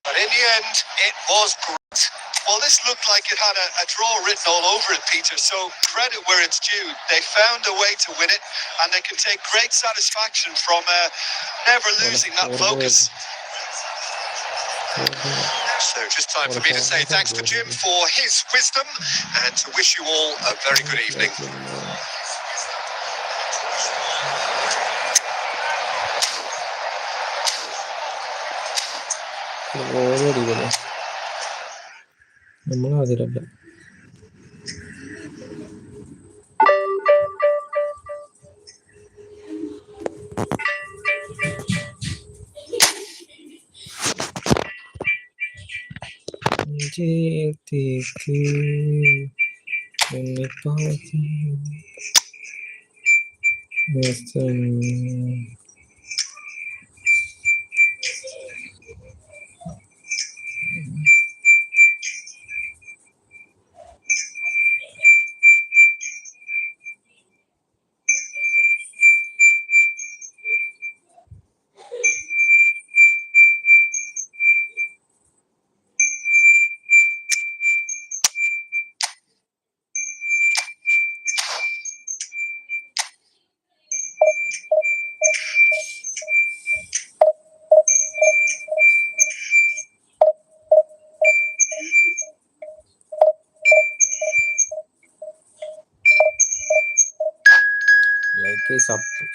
but in the end, it was great. Well, this looked like it had a draw written all over it, Peter, so credit where it's due. They found a way to win it, and they can take great satisfaction from never losing that focus. So just time for me to say thanks to Jim for his wisdom and to wish you all a very good evening.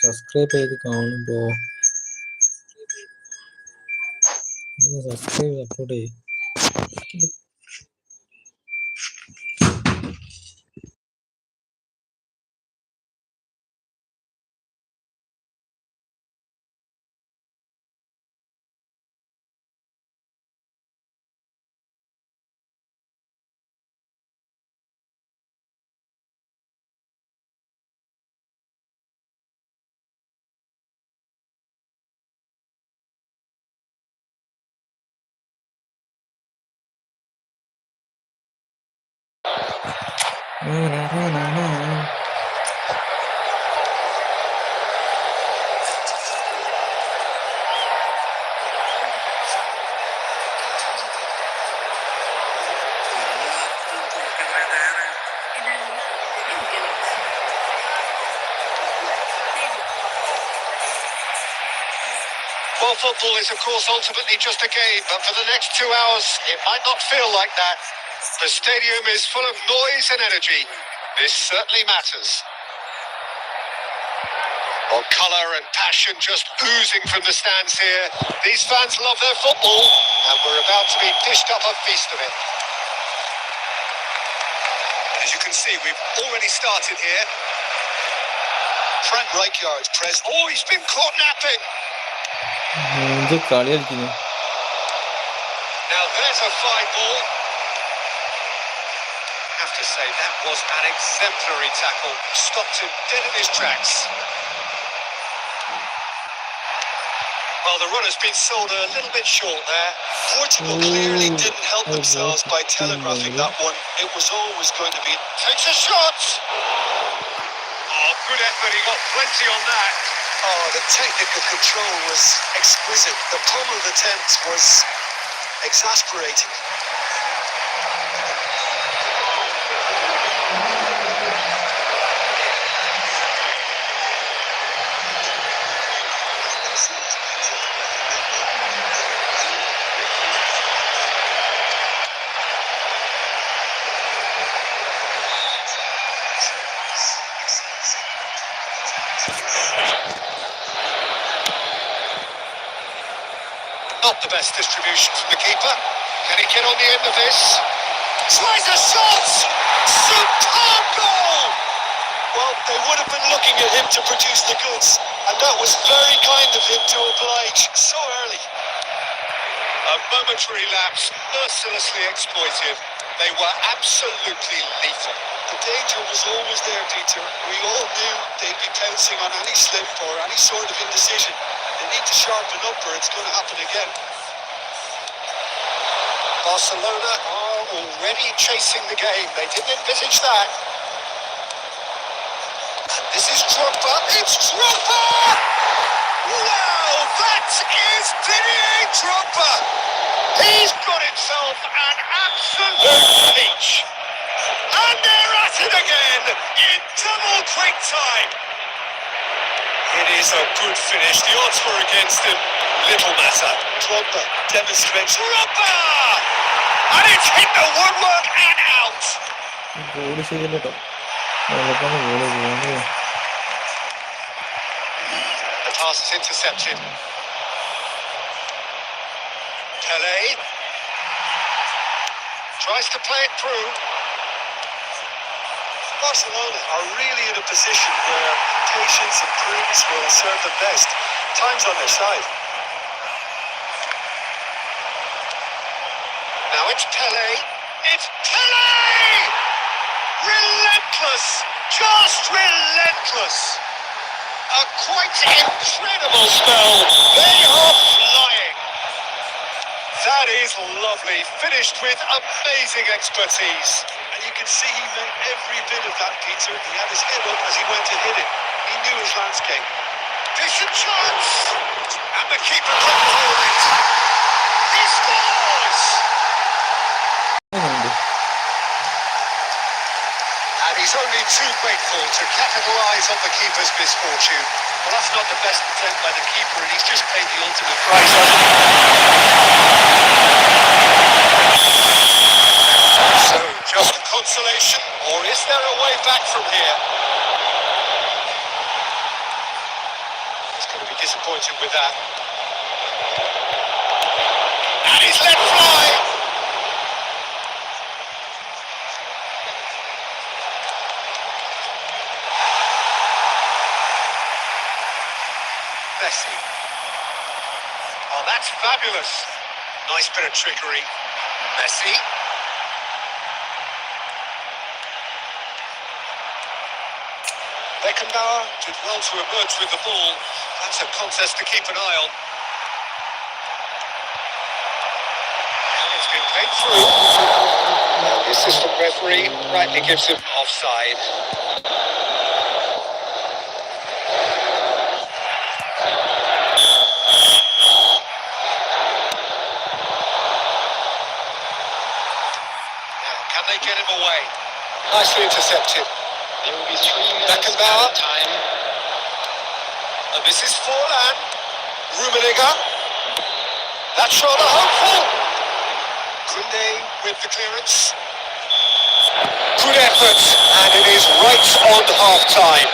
subscribe ചെയ്ത് കാണുമ്പോ subscribe support ചെയ്യും. Football is, of course, ultimately just a game, but for the next 2 hours, it might not feel like that. The stadium is full of noise and energy. This certainly matters. Well, colour and passion just oozing from the stands here. These fans love their football, and we're about to be dished up a feast of it. As you can see, we've already started here. Frank Rijkaard's press. Oh, he's been caught napping. Now there's a fine ball. I have to say, that was an exemplary tackle. Stopped him dead in his tracks. Well, the run has been sold a little bit short there. Portugal clearly didn't help themselves by telegraphing that one. It was always going to be... Takes a shot! Oh, good effort. He got plenty on that. Oh, the technical control was exquisite. The pummeled attempt was exasperating. Not the best distribution from the keeper. Can he get on the end of this? Tries a shot! Superb goal! Well, they would have been looking at him to produce the goods, and that was very kind of him to oblige so early. A momentary lapse, mercilessly exploited. They were absolutely lethal. The danger was always there, Peter. We all knew they'd be pouncing on any slip or any sort of indecision. They need to sharpen up or it's going to happen again. Barcelona are already chasing the game. They didn't envisage that. And this is Drogba. It's Drogba! Wow, that is Didier Drogba. He's got himself an absolute peach. And they're at it again in double quick time. It is a good finish. The odds were against him. Little matter. Drogba demonstrates. Drogba! And it's hit the woodwork and out. The pass is intercepted. Pele tries to play it through. Barcelona are really in a position where patience and prudence will serve them best. Time's on their side. Now it's Pele. It's Pele! Relentless! Just relentless! A quite incredible spell. They are flying. That is lovely. Finished with amazing expertise. And you can see he meant every bit of that, Peter. He had his head up as he went to hit it. He knew his landscape. Decent chance! And the keeper couldn't hold it. He scores! And he's only too grateful to capitalise on the keeper's misfortune. Well, that's not the best attempt by the keeper, and he's just paid the ultimate price. So, just a consolation, or is there a way back from here? He's going to be disappointed with that. And he's let fly! Messi. Oh, that's fabulous. Nice bit of trickery. Messi. Beckenbauer did well to emerge with the ball. That's a contest to keep an eye on. It's been played through. Now the assistant referee rightly gives him offside. Get him away. Nicely intercepted. There will be 3 minutes Beckenbauer. time. And this is Forlan. Rummenigge. That's rather hopeful. Kunde with the clearance. Good effort, and it is right on half-time.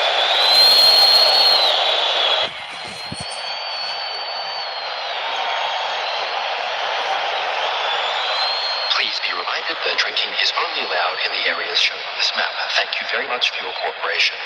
Please be reminded that drinking is only allowed in the areas shown on this map. Thank you very much for your cooperation.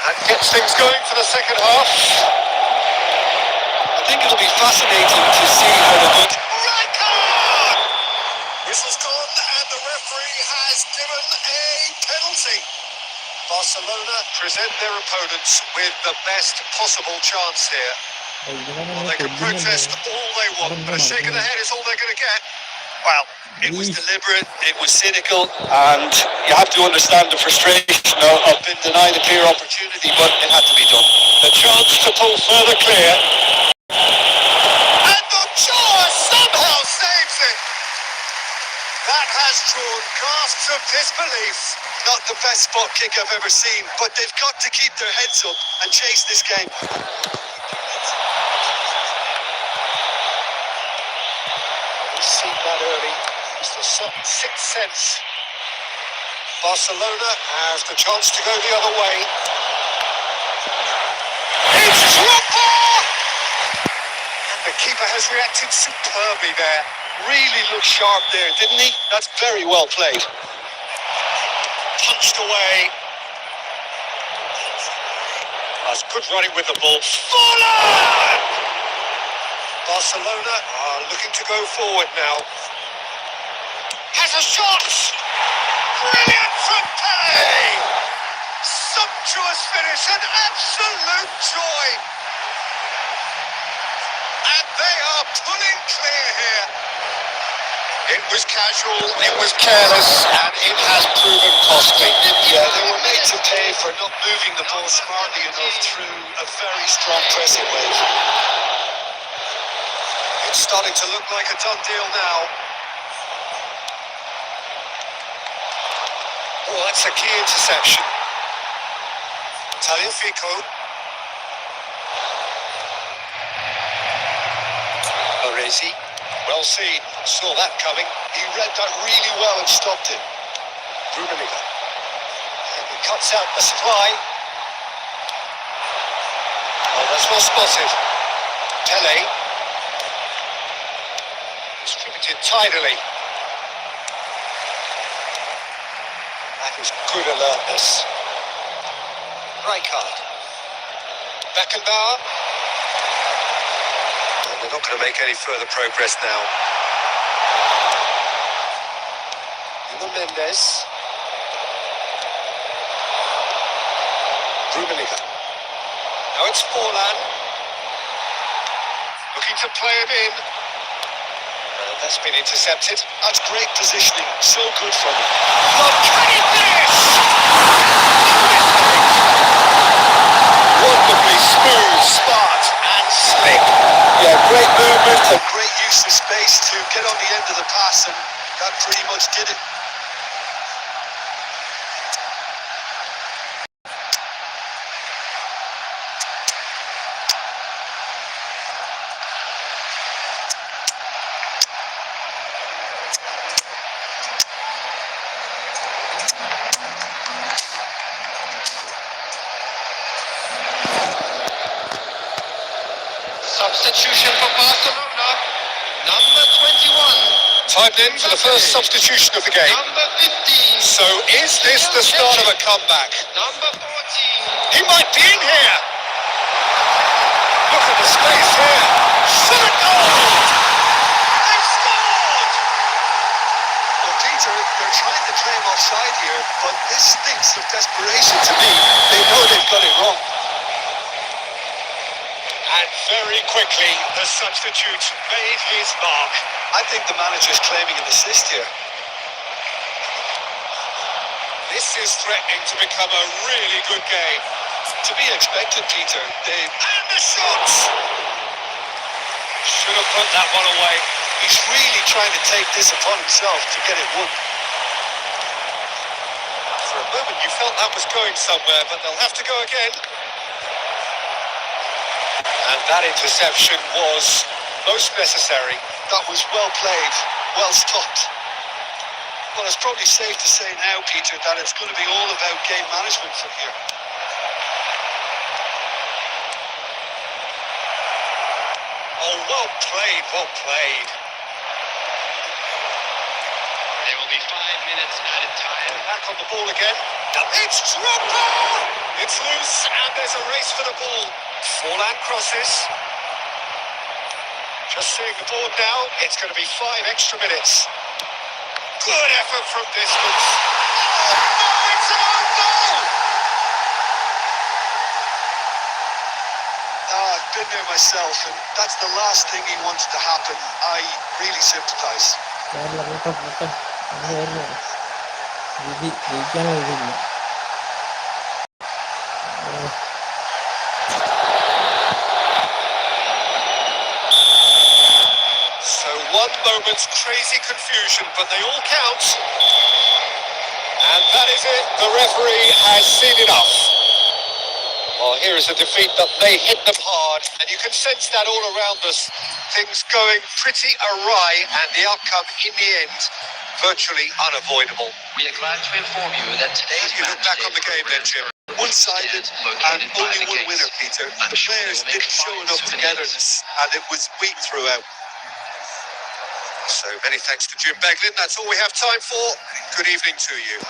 And gets things going for the second half. I think it'll be fascinating to see how the good. Rijkaard! Whistle's gone and the referee has given a penalty. Barcelona present their opponents with the best possible chance here. Well, they can protest all they want, but a shake of the head is all they're going to get. Well, it was deliberate, it was cynical, and you have to understand the frustration of being denied a clear opportunity, but it had to be done. The chance to pull further clear. And the jaw somehow saves it. That has drawn gasps of disbelief. Not the best spot kick I've ever seen, but they've got to keep their heads up and chase this game. We've seen that early. It's the sixth sense. Barcelona has the chance to go the other way. It's Lampard! And the keeper has reacted superbly there. Really looked sharp there, didn't he? That's very well played. Punched away. That's good running with the ball. Fuller! Barcelona are looking to go forward now. Has a shot! Brilliant from Pelé! Sumptuous finish, an absolute joy! And they are pulling clear here. It was casual, it was careless, and it has proven costly. Yeah, they were made to pay for not moving the ball smartly enough through a very strong pressing wave. It's starting to look like a done deal now. Oh, that's a key interception. Tagliafico. Baresi. Well seen. Saw that coming. He read that really well and stopped it. Rummenigge. And he cuts out the supply. Oh, that's well spotted. Pelé. Distributed tidily. That is good alertness. Rijkaard. Beckenbauer. Oh, they're not going to make any further progress now. Mendes. Rummenigge. Now it's Forlan. Looking to play him in. That's been intercepted. That's great positioning. So good from him. Oh, can he finish? Wonderfully smooth, smart, and slick. Yeah, great movement and great use of space to get on the end of the pass, and that pretty much did it. Substitution for Barcelona. Number 21, Time then for the first substitution of the game. Number 15. So is this the start of a comeback? Number 14. He might be in here. Look at the space here. Shot and goal! They've scored! Well, Peter, they're trying to claim offside here, but this stinks of desperation to me. They know they've got it wrong. And very quickly, the substitute made his mark. I think the manager's claiming an assist here. This is threatening to become a really good game. To be expected, Peter. And the shots! Should have put that one away. He's really trying to take this upon himself to get it won. For a moment you felt that was going somewhere, but they'll have to go again. And that interception was most necessary. That was well played, well stopped. Well, it's probably safe to say now, Peter, that it's going to be all about game management from here. Oh, well played, well played. There will be 5 minutes added time. Back on the ball again. It's Drogba! It's loose and there's a race for the ball. Forehand crosses. Just seeing the board now, it's going to be 5 extra minutes. Good effort from distance. Oh, no, it's an own goal! I've been there myself, and that's the last thing he wants to happen. I really sympathise. So 1 moment's crazy confusion, but they all count. And that is it. The referee has seen enough. Well, here is a defeat that they hit them hard, and you can sense that all around us. Things going pretty awry, and the outcome in the end, virtually unavoidable. We are glad to inform you that today's You look match back day on the game then, Jim. One-sided and only one winner, Peter. The players didn't show enough togetherness, and it was weak throughout. So many thanks to Jim Beglin. That's all we have time for. Good evening to you.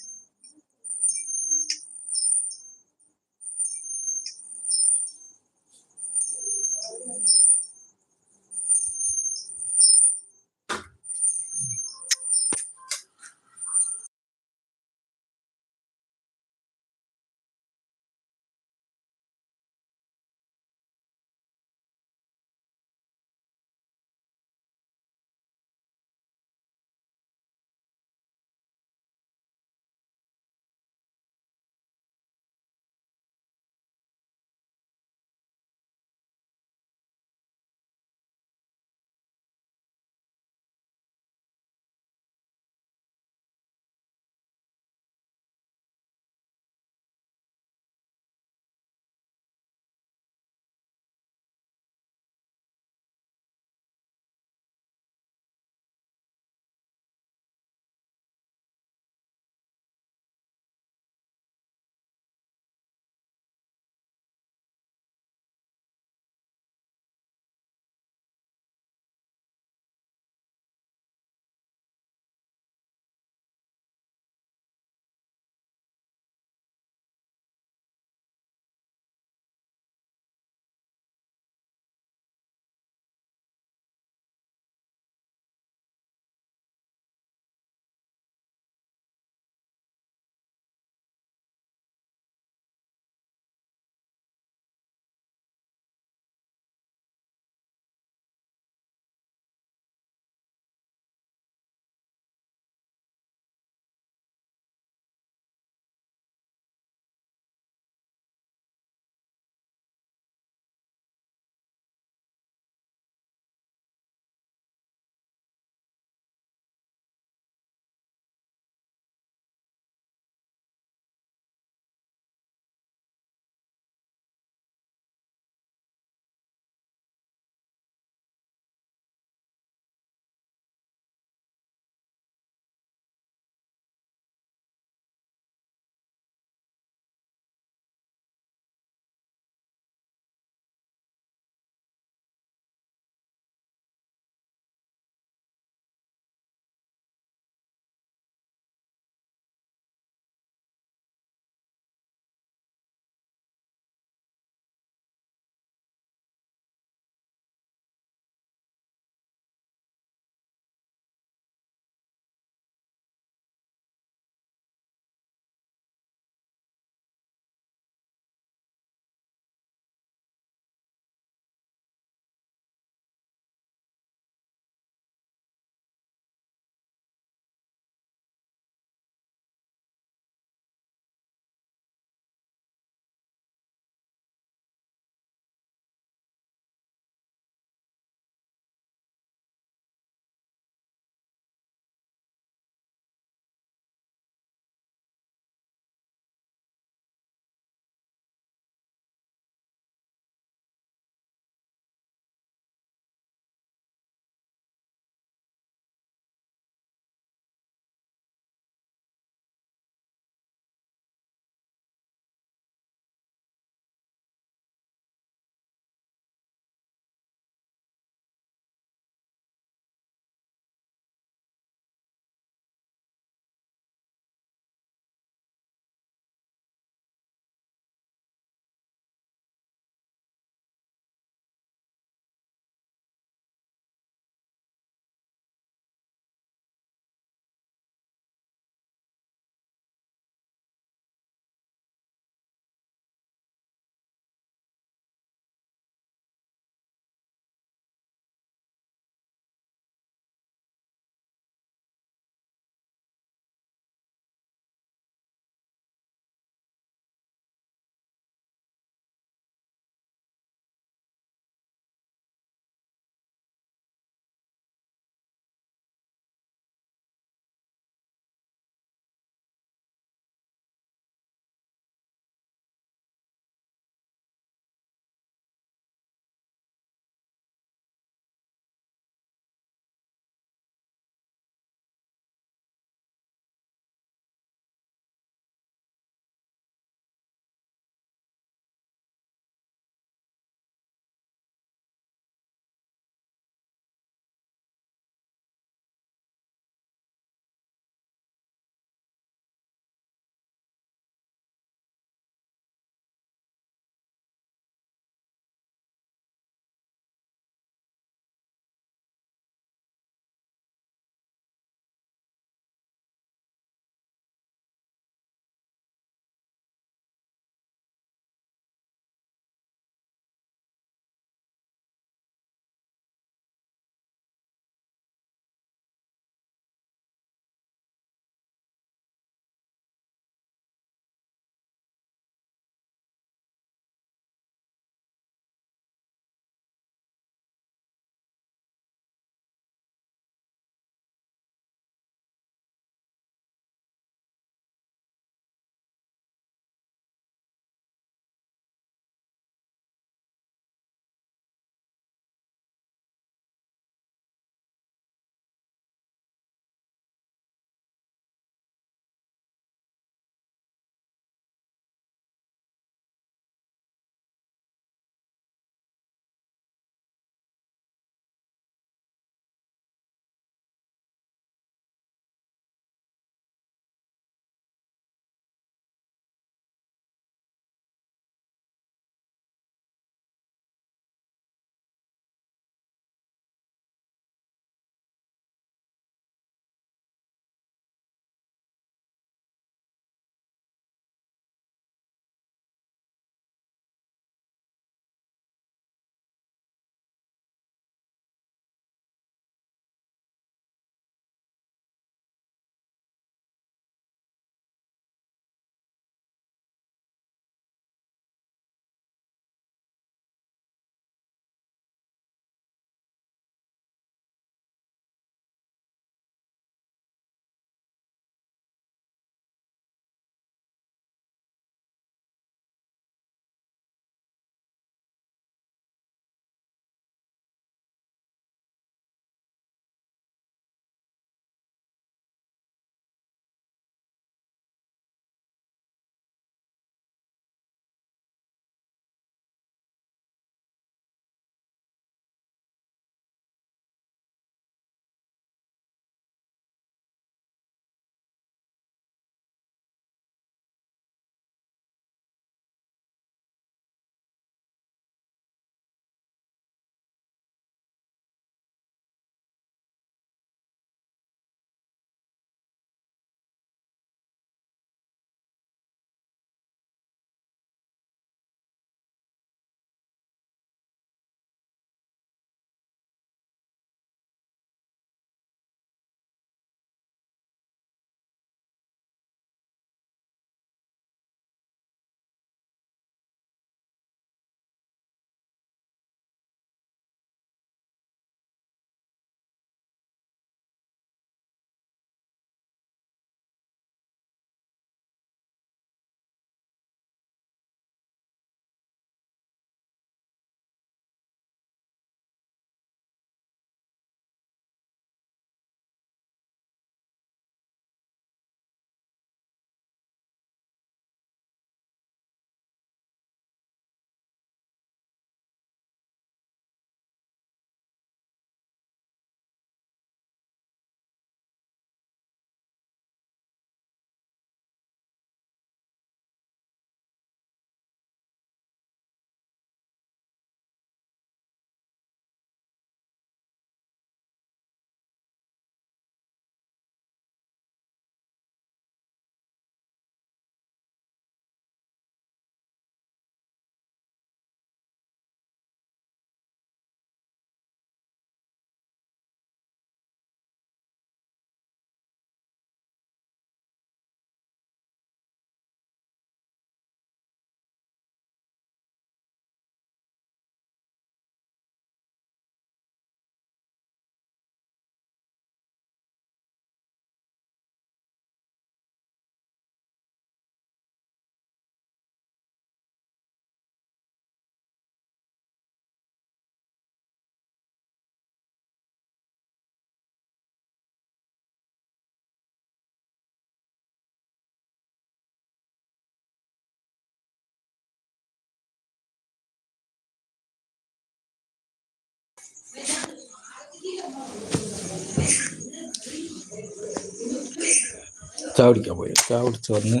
ചായ കുടിക്കാൻ പോയി. ചായ കുടിച്ച് വന്ന്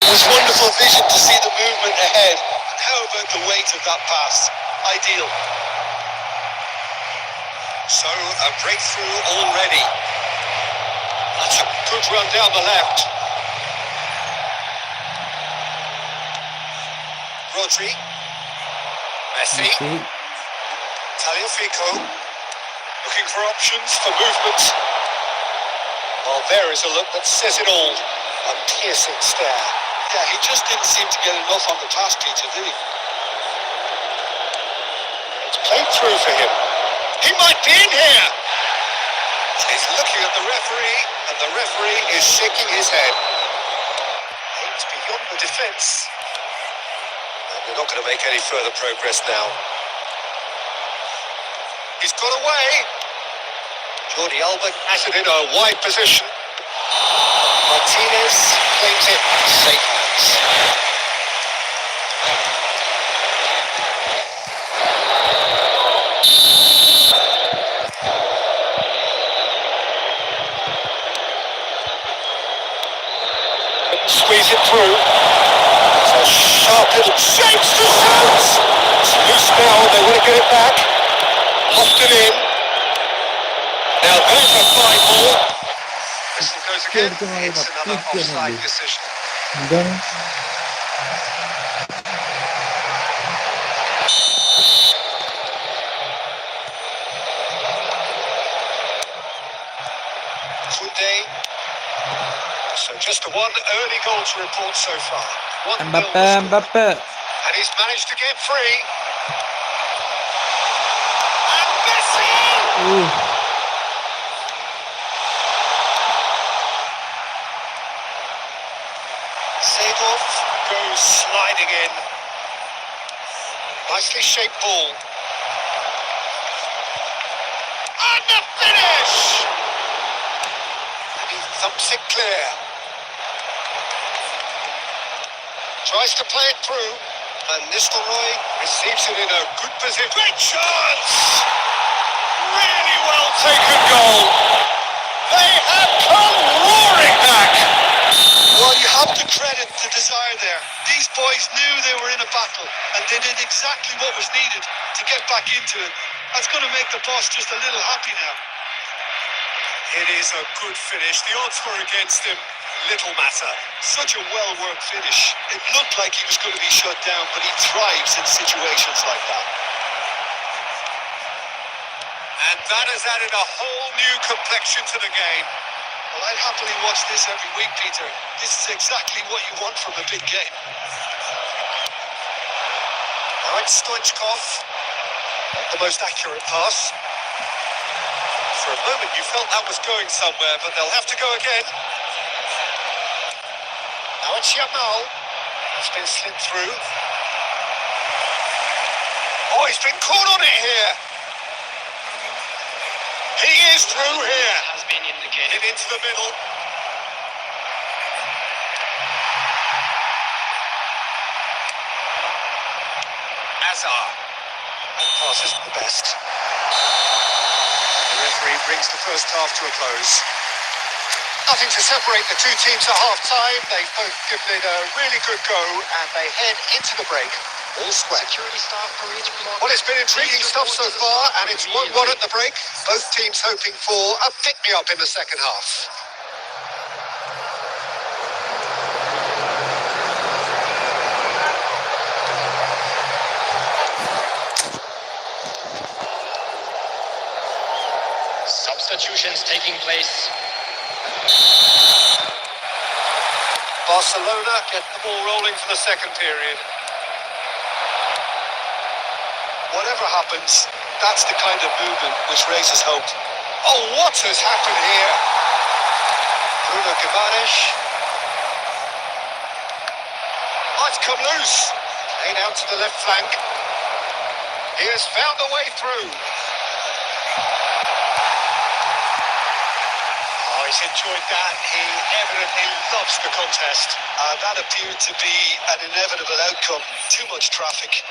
It was wonderful vision to see the movement ahead. And how about the weight of that pass? Ideal. So a breakthrough already. That's a good run down the left. Rodri. Messi. Tagliafico. Looking for options for movement. Well, there is a look that says it all. A piercing stare. Yeah, he just didn't seem to get enough on the pass, Peter, did he? It's played through for him. He might be in here. He's looking at the referee, and the referee is shaking his head. It's beyond the defence. And they're not going to make any further progress now. He's got away. Jordi Alba has it in a wide position. Martinez claims it. Safe hands. Squeeze it through. It's a sharp little shapes to shoot. It's loose now. They want to get it back. Lofted in. Now there's a fine ball. Whistle goes again. It's another offside decision. എന്താണ് Today. So Just the one early goal to report so far. 1-0 the Mbappé, score. Mbappé. And he's managed to get free. And Messi! Seedorf goes sliding in. Nicely shaped ball. And the finish! And he thumps it clear. Tries to play it through. And Nistelrooy receives it in a good position. Great chance! Really well taken goal. They have come roaring back. Well, you have to credit the desire there. These boys knew they were in a battle, and they did exactly what was needed to get back into it. That's going to make the boss just a little happy now. It is a good finish. The odds were against him. Little matter. Such a well-worked finish. It looked like he was going to be shut down, but he thrives in situations like that. And that has added a whole new complexion to the game. Well, I'd happily watch this every week, Peter. This is exactly what you want from a big game. Now it's Stoichkov. The most accurate pass. For a moment you felt that was going somewhere, but they'll have to go again. Now it's Yamal. It's been slipped through. Oh, he's been caught on it here. He is through here. Has been indicated. Into the middle. Azar. And pass isn't the best. The referee brings the first half to a close. Nothing to separate the two teams at half-time. They've both given it a really good go, and they head into the break. All square. Security staff for each block. Well, it's been intriguing stuff so far, and it's 1-1 at the break. Both teams hoping for a pick-me-up in the second half. Substitutions taking place. Barcelona get the ball rolling for the second period. Whatever happens, that's the kind of movement which raises hope. Oh, what has happened here? Bruno Guimaraes. Oh, it's come loose. Played out to the left flank. He has found a way through. Oh, he's enjoyed that. He evidently loves the contest. That appeared to be an inevitable outcome. Too much traffic.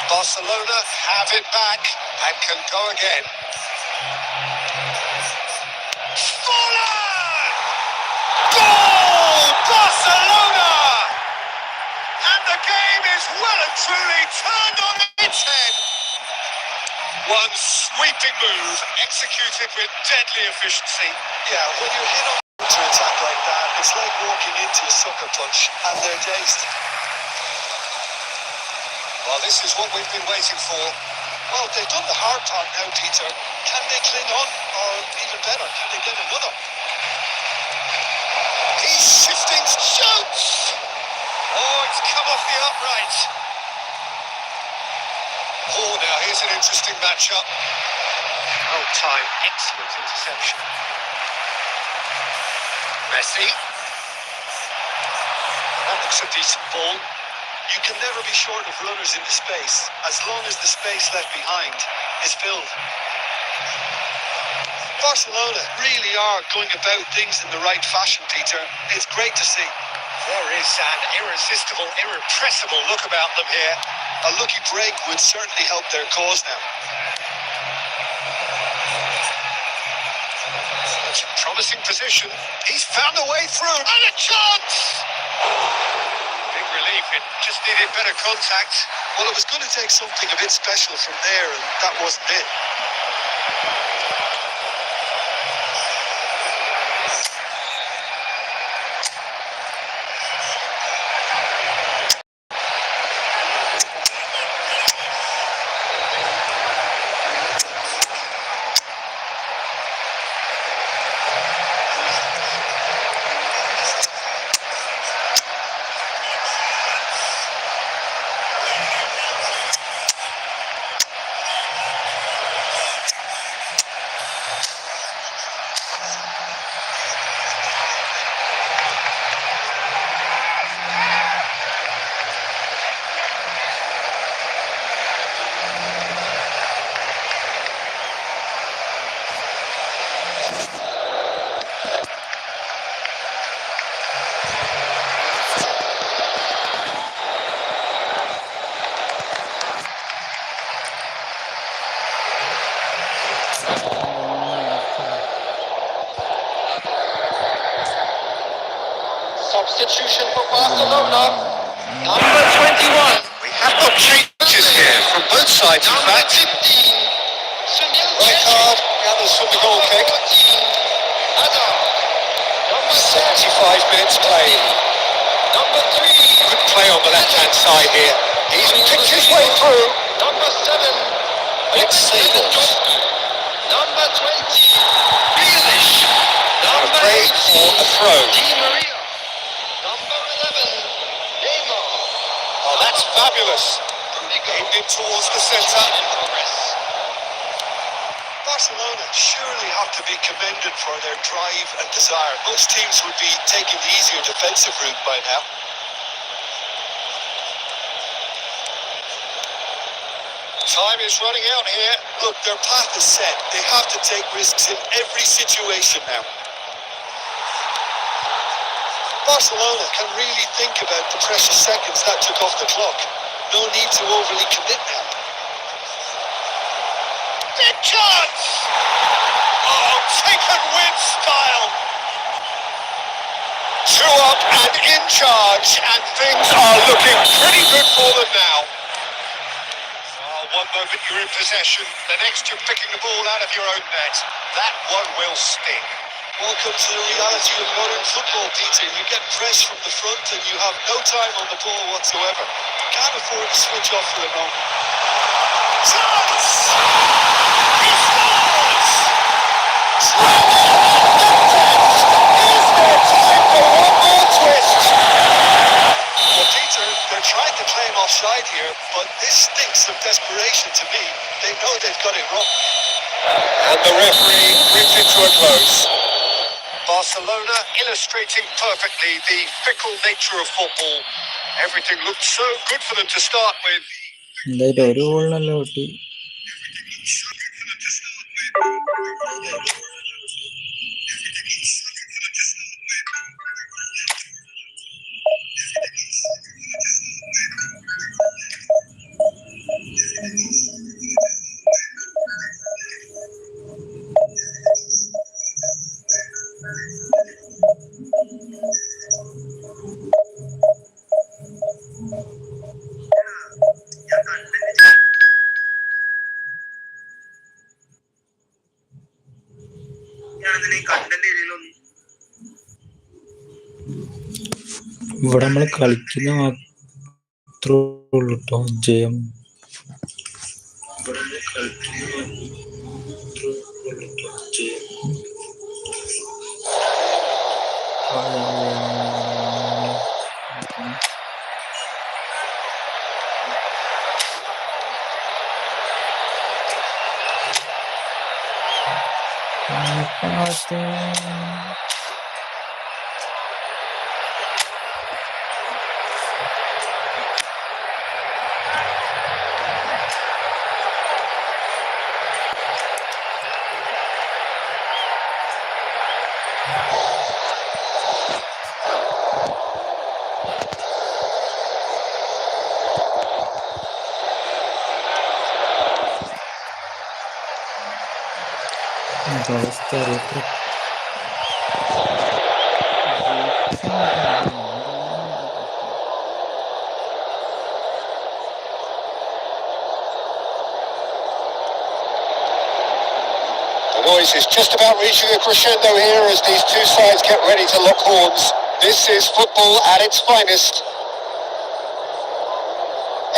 Barcelona have it back and can go again. Fallen! Goal! Barcelona! And the game is well and truly turned on its head. One sweeping move, executed with deadly efficiency. Yeah, when you're hit on counter-attack like that, it's like walking into a sucker punch, and they're dazed. Well, this is what we've been waiting for. Well, they've done the hard part now, Peter. Can they cling on? Or even better, can they get another? He's shifting, shoots! Oh, it's come off the upright. Oh, now here's an interesting matchup. Oh, time, excellent interception. Messi. That looks a decent ball. You can never be short of runners in the space, as long as the space left behind is filled. Barcelona really are going about things in the right fashion, Peter. It's great to see. There is an irresistible, irrepressible look about them here. A lucky break would certainly help their cause now. It's a promising position. He's found a way through. And a chance! Big relief. It just needed better contact. Well, it was going to take something a bit special from there, and that wasn't it. substitution for Barcelona. Number 21. We have got changes here from both sides, in Number fact. 15. Red card gathers from the goal kick. Adam. Number 75 minutes played. Number 3. Good play on the left-hand side here. He's picked his way through. Number 7. It's Sables. Number 20. Grealish. Number Play 18. for a throw. Di Maria. Number 11. Neymar. Oh, that's fabulous. Aimed in towards the centre. Barcelona surely have to be commended for their drive and desire. Most teams would be taking the easier defensive route by now. Time is running out here. Look, their path is set. They have to take risks in every situation now. Barcelona can really think about the precious seconds that took off the clock. No need to overly commit now. Big chance! Oh, taken with style. 2 up and in charge, and things are looking pretty good for them now. One moment you're in possession, the next you're picking the ball out of your own net. That one will sting. Welcome to the reality of modern football, Peter. You get press from the front and you have no time on the ball whatsoever. Can't afford to switch off for a moment. Chance! He scores! Is there time for one more twist? Well, Peter, they're trying to claim offside here, but this stinks of desperation to me. They know they've got it wrong. And the referee brings it to a close. Barcelona illustrating perfectly the fickle nature of football. Everything looked so good for them to start with. എന്തായാലും ഒരു ഗോളിനല്ലേ കിട്ടി. ഇവിടെ നമ്മൾ കളിക്കുന്ന മാത്രമേ ഉള്ളൂ കേട്ടോ ജയം. അവസ്ഥ അറിയത്ര The noise is just about reaching a crescendo here as these two sides get ready to lock horns. This is football at its finest.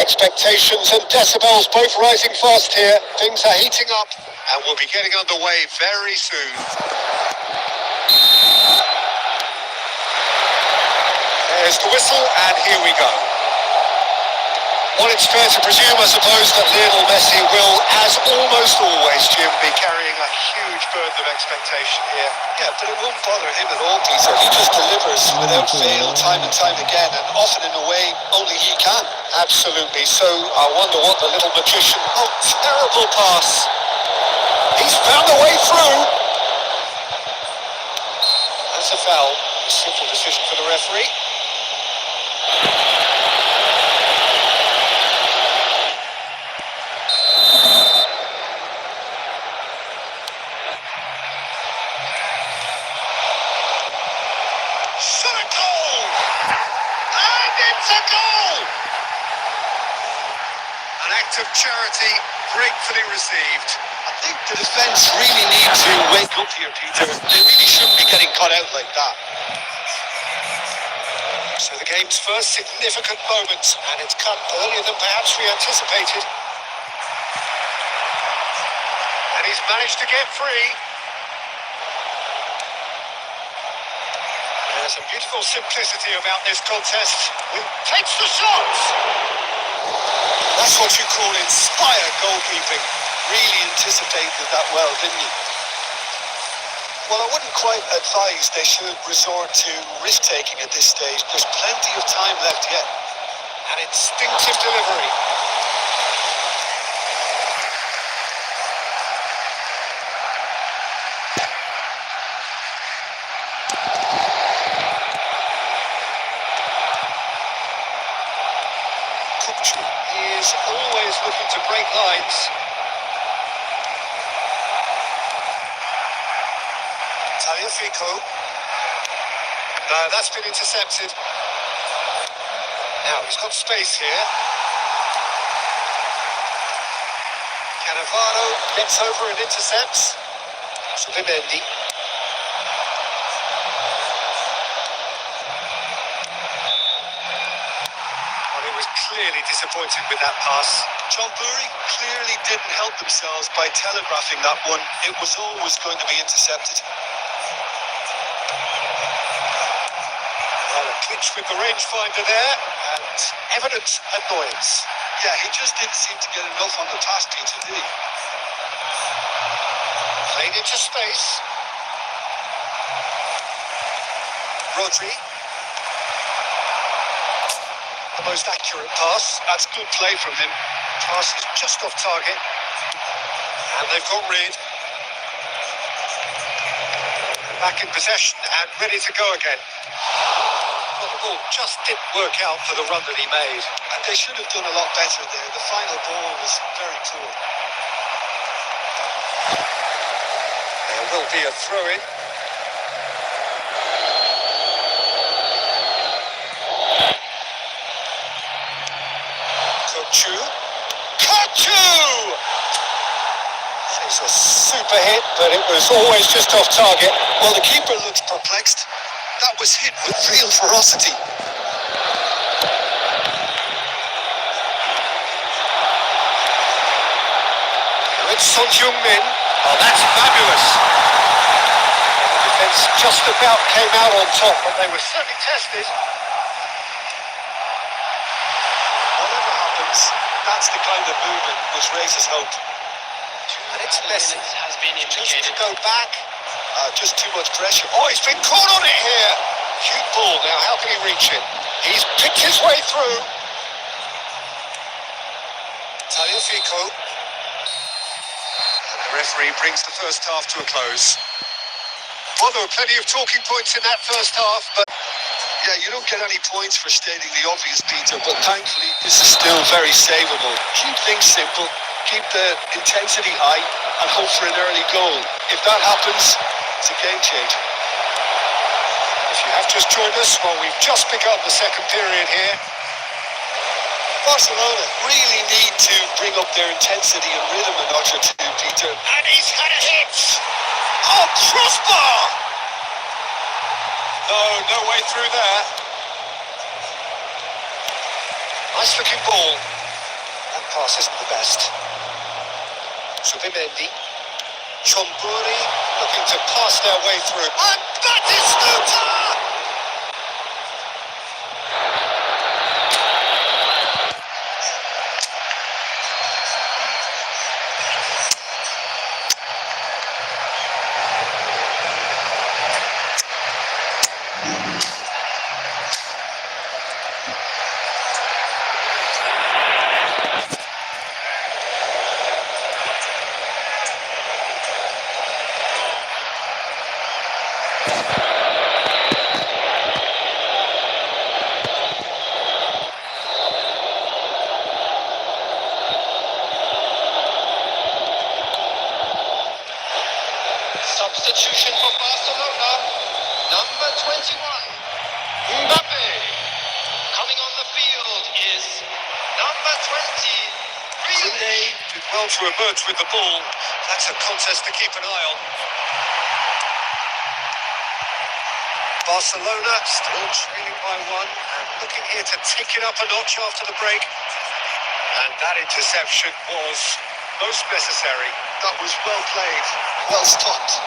Expectations and decibels both rising fast here. Things are heating up And we'll be getting underway very soon. There's the whistle, and here we go. Well, it's fair to presume, I suppose, that Lionel Messi will, as almost always, Jim, be carrying a huge burden of expectation here. Yeah, but it won't bother him at all, Peter. He just delivers without fail time and time again, and often in a way only he can. absolutely. So I wonder what the little magician... Oh, terrible pass. He's found a way through. That's a foul. Simple decision for the referee. It's a goal! An act of charity gratefully received. I think the defence really need to wake up here, Peter. They really shouldn't be getting caught out like that. So the game's first significant moment, and it's come earlier than perhaps we anticipated. And he's managed to get free. There's a beautiful simplicity about this contest. Who takes the shot? That's what you call inspired goalkeeping. Really anticipated that well, didn't he? Well, I wouldn't quite advise they should resort to risk-taking at this stage. There's plenty of time left yet. An instinctive delivery. He is always looking to break lines. Tagliafico. No, that's been intercepted. Now he's got space here. Cannavaro gets over and intercepts. Subimendi. Well, he was clearly disappointed with that pass. John Burry clearly didn't help themselves by telegraphing that one. It was always going to be intercepted. Well, a clinch with the rangefinder there, and evident annoyance. Yeah, he just didn't seem to get enough on the pass, Peter, did he? Played into space. Rodri. The most accurate pass. That's good play from him. Pass is just off target. And they've got rid. Back in possession and ready to go again. Well, the ball just didn't work out for the run that he made. And they should have done a lot better there. The final ball was very poor. There will be a throw-in. Kochu! It's a super hit, but it was always just off target. Well, the keeper looks perplexed. That was hit with real ferocity. It's Son Heung-min. Oh, that's fabulous. The defence just about came out on top, but they were certainly tested. Whatever happens, that's the kind of movement which raises hope. And it's Messi. Has been Just indicated. to go back. Just too much pressure. Oh, he's been caught on it here. Cute ball. Now, how can he reach it? He's picked his way through. Tagliafico. And the referee brings the first half to a close. Well, there were plenty of talking points in that first half, but Yeah, you don't get any points for stating the obvious, Peter, but thankfully this is still very savable. Keep things simple, keep the intensity high, and hope for an early goal. If that happens, it's a game changer. if you have just joined us, well, we've just begun the second period here. Barcelona really need to bring up their intensity and rhythm a notch or two, Peter. And he's had a hit. Oh, crossbar! No way through there. Nice looking ball. That pass isn't the best. Subimendi. John Burry looking to pass their way through. And Batistuta! Substitution for Barcelona. Number 21, Mbappe, coming on the field. Did well to emerge with the ball. That's a contest to keep an eye on. Barcelona still trailing by one and looking here to tick it up a notch after the break. And that interception was most necessary. That was well played, well stopped.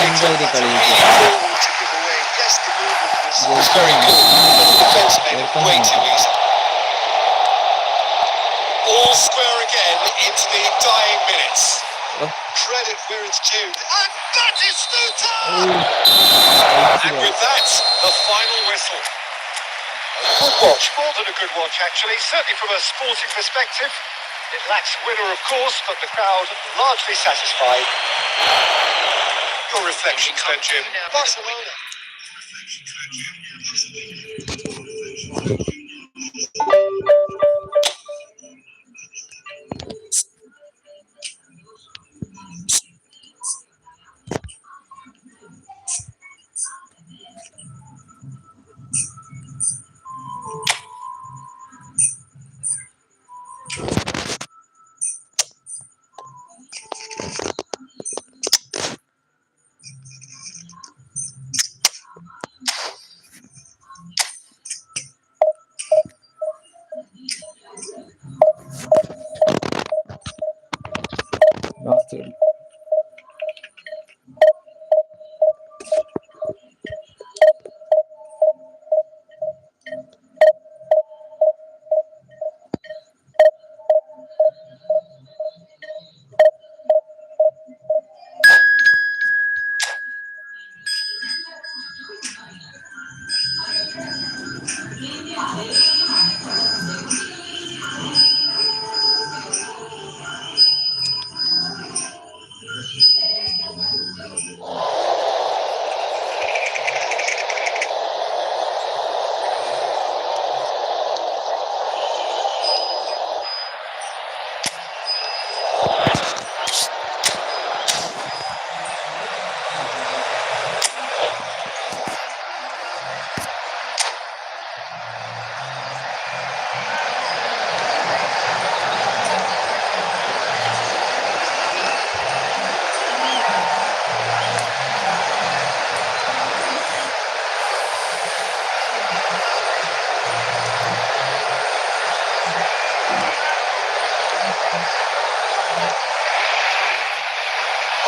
എന്തായാലും കളിയില്ല It's very good. The defence made it way too easy. All square again into the dying minutes. Credit where it's due. And that is Stuta! And with that, the final whistle. Good watch. More than a good watch, actually. Certainly from a sporting perspective. It lacks winner, of course, but the crowd largely satisfied. Your reflections then, Jim. Barcelona.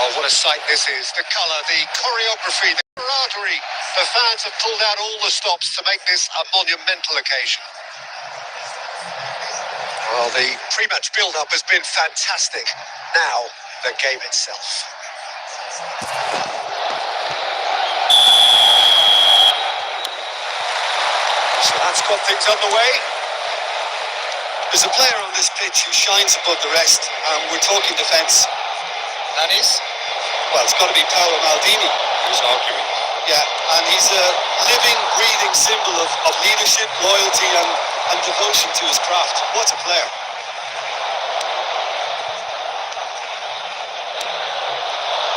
Oh, what a sight this is. The colour, the choreography, the camaraderie. The fans have pulled out all the stops to make this a monumental occasion. Well, the pre-match build-up has been fantastic. Now, the game itself. So that's got things underway. There's a player on this pitch who shines above the rest, and we're talking defence. That is? Well, it's got to be Paolo Maldini, who's arguing. Yeah, and he's a living, breathing symbol of leadership, loyalty and devotion to his craft. What a player.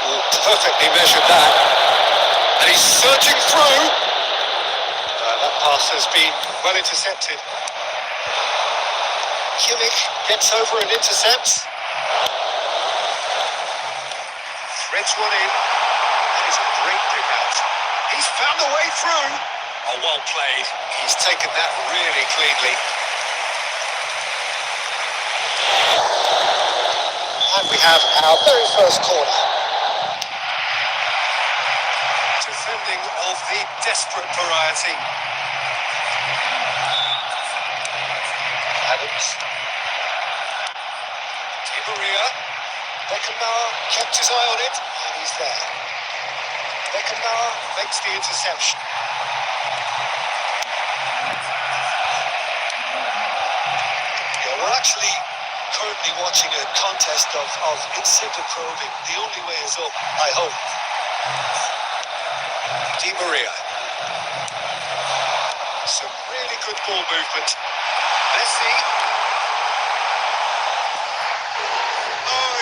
Oh, perfectly measured that. And he's surging through. That pass has been well intercepted. Kimmich gets over and intercepts. Threads one in. That is a great pick out. He's found a way through. Oh, well played. He's taken that really cleanly. And we have our very first corner. Defending of the desperate variety. Adams. Di Maria. Beckenbauer kept his eye on it, and he's there. Beckenbauer makes the interception. Yeah, we're actually currently watching a contest of in-situ probing. The only way is up, I hope. Di Maria. Some really good ball movement. Messi.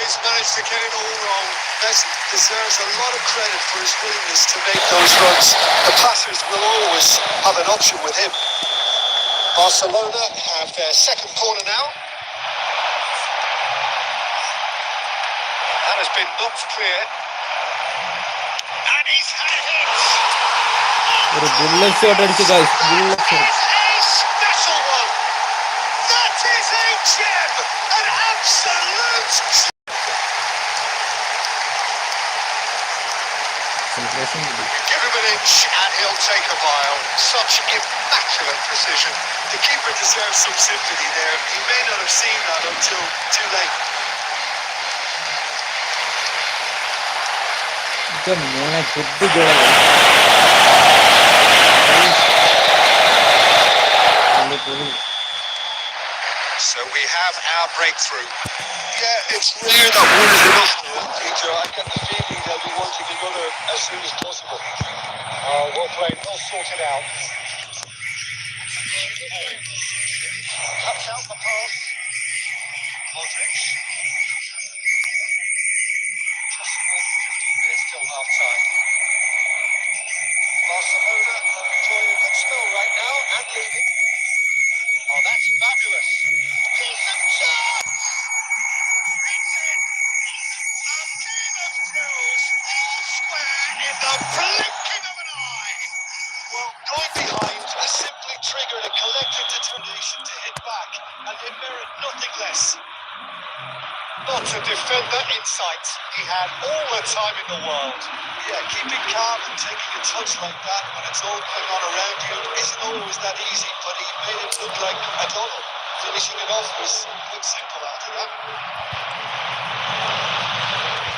He's managed to get it all wrong. Messi deserves a lot of credit for his willingness to make those runs. The passers will always have an option with him. Barcelona have their second corner now. That has been knocked clear. And he's had it! ഒരു bullet shot അടിച്ചു guys, bullet shot. A special one! That is a gem! An absolute... Give him an inch and he'll take a mile. Such immaculate precision. The keeper deserves some sympathy there. He may not have seen that until too late. So we have our breakthrough. Yeah, it's rare that one is enough, Peter. I get the feeling they'll be wanting another as soon as possible. Well played, well sorted out. Cuts out the pass. Modric. Just more than 15 minutes till half time. Barcelona are enjoying a good spell right now and leading. Oh, that's fabulous. Decent chance! It's in. A game of thrills, all square in the blinking of an eye. Well, going behind has simply triggered a collective determination to hit back, and they merit nothing less. Not a defender in sight. He had all the time in the world. Yeah, keeping calm and taking a touch like that when it's all going on around you isn't always that easy, but he made it look like a goal. Finishing it off was quite simple after that.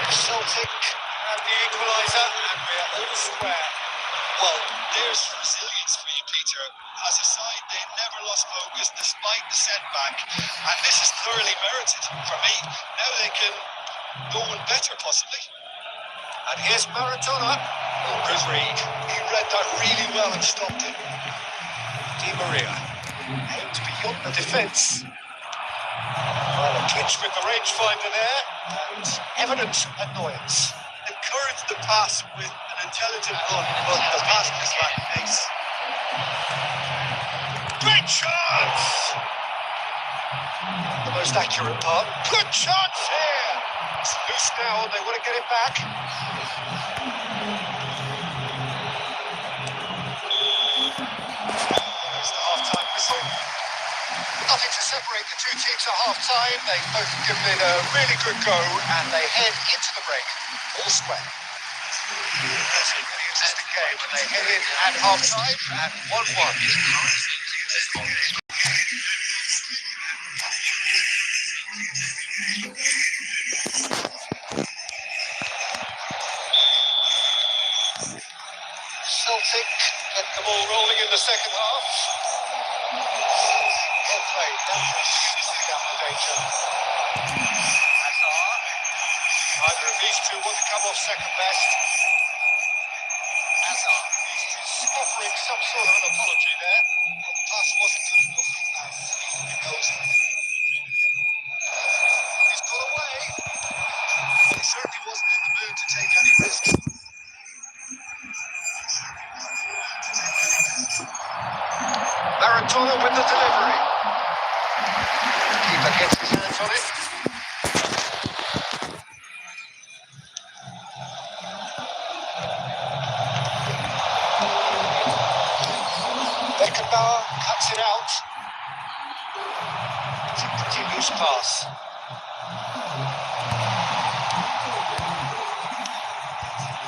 Celtic have the equaliser, and we're all square. Well, there's resilience for you, Peter. As a side, they never lost focus despite the setback, and this is thoroughly merited for me. Now they can go on better, possibly. And here's Maradona. Oh, good read. He read that really well and stopped it. Di Maria aimed beyond the defence. Well, a clinch with the rangefinder there, and evident annoyance. Encouraged the pass with an intelligent run, but the pass was lacked pace. Great chance! The most accurate part. Good chance here! It's loose now, they want to get it back. There's the half-time whistle. Nothing to separate the two teams at half-time. They've both given it a really good go, and they head into the break. All square. That's a really interesting game when they head in at half-time at 1-1. Celtic get the ball rolling in the second half. Well played, dangerous, down the danger. Hazard. Neither of these two want to come off second best. Hazard is offering some sort of an apology there, but the pass wasn't good enough as he goes. He's got away. He certainly wasn't in the mood to take any risks. Maradona with the delivery. The keeper gets his hands on it. Beckenbauer cuts it out. It's a pretty loose pass.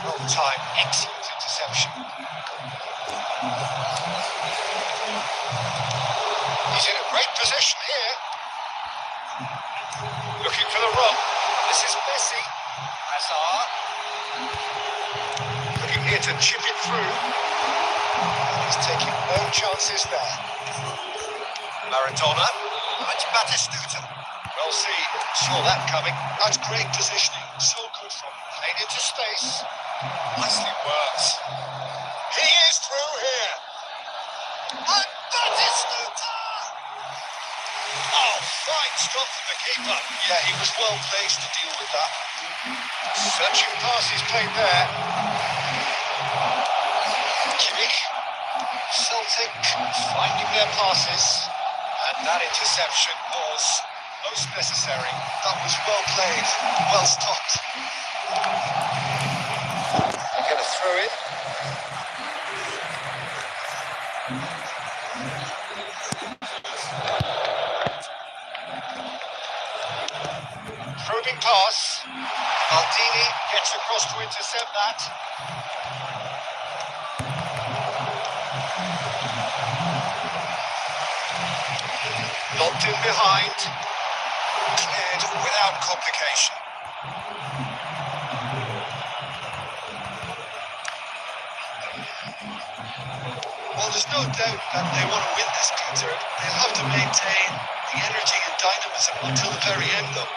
Well-timed, excellent interception. He's in a great position here. Looking for the run. This is Messi. Hazard. Looking here to chip it through. And he's taking no chances there. Maradona. That's Batistuta. Well seen. Saw that coming. That's great positioning. So good from playing into space. Nicely worked. He is through here. And Batistuta! Oh, fine stop from the keeper. Yeah, he was well placed to deal with that. Searching passes played there. Kimmich. Celtic finding their passes. And that interception was most necessary. That was well played, well stopped. They're going to throw it. Probing pass. Maldini gets across to intercept that. Locked in behind. Cleared without complication. Well, there's no doubt that they want to win this, Peter. They'll have to maintain the energy and dynamism until the very end, though.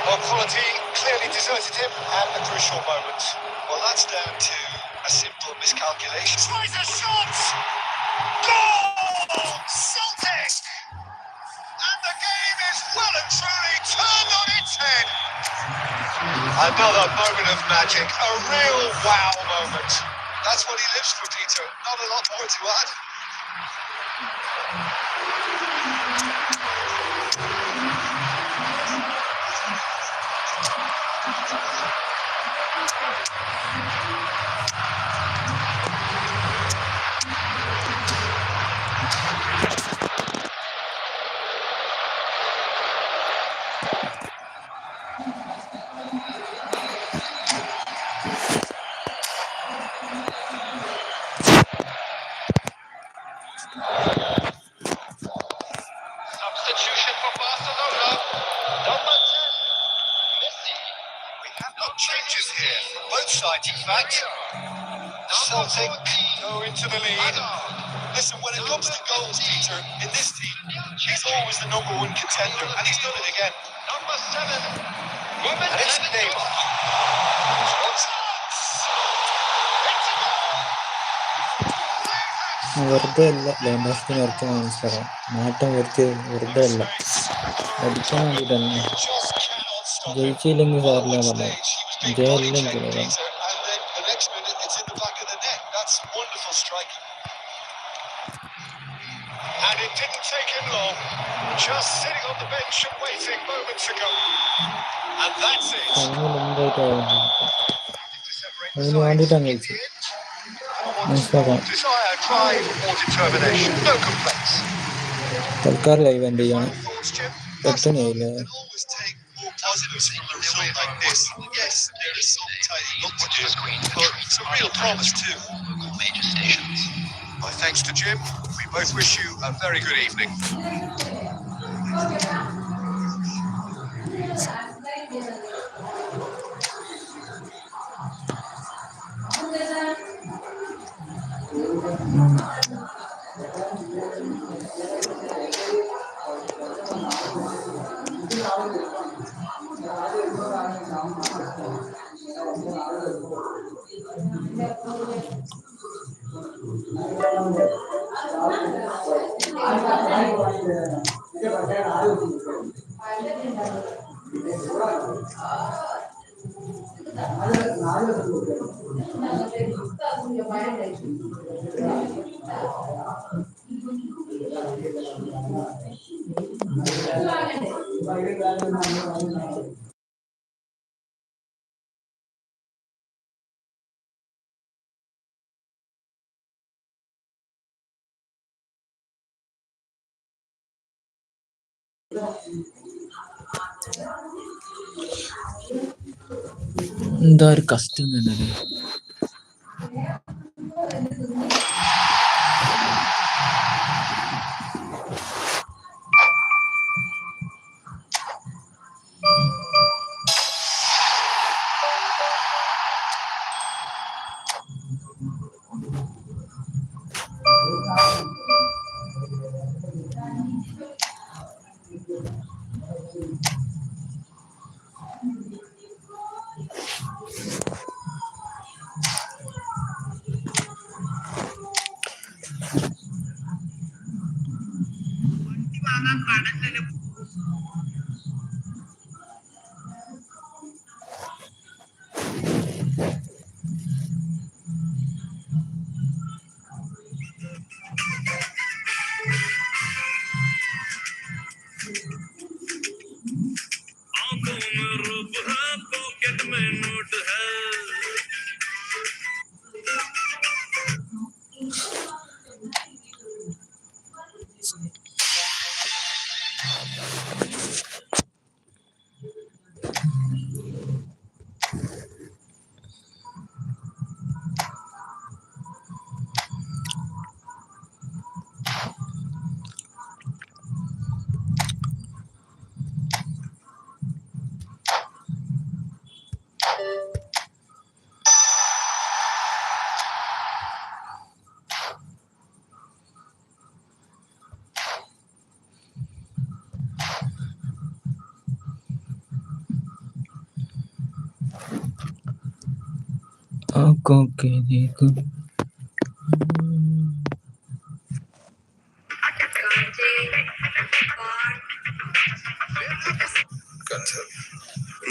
Well, quality clearly deserted him at a crucial moment. Well, that's down to a simple miscalculation. Tries a shot! Goal! Celtic! And the game is well and truly turned on its head. Another moment of magic, a real wow moment. That's what he lives for, Peter. Not a lot more to add. Substitution for Barcelona. Number 10, Messi. We have no changes here from both sides, in fact. Celtic go into the lead. Listen, when it comes to goals, Peter, in this team, he's always the number one contender, and he's done it again. Number 7. And it's Neymar. വെറുതെ അല്ല ലാംബാസ്റ്റിന് ഇറക്കി മനസ്സിലാക്കാം. മാറ്റം വരുത്തിയത് വെറുതെ അല്ല, അടിക്കാൻ വേണ്ടിയിട്ടല്ല. ജയിച്ചില്ലെങ്കിൽ സാറില്ല പറഞ്ഞു, ജയിലില്ലെങ്കിൽ And it didn't take him long. Just sitting on the bench and waiting moments ago. And that's it. അതിന് വേണ്ടിയിട്ടാണ് കഴിച്ചത് മനസ്സിലാക്കാം. തൽക്കാലം ലൈവ് എൻ്റെ ചെയ്യാണ്. 8 മണിയായില്ലേ? Positives from a result like this. Yes, there is some tidy look to do, but it's a real promise too. Major stations. My thanks to Jim. We both wish you a very good evening. എന്താ ഒരു custom തന്നെ.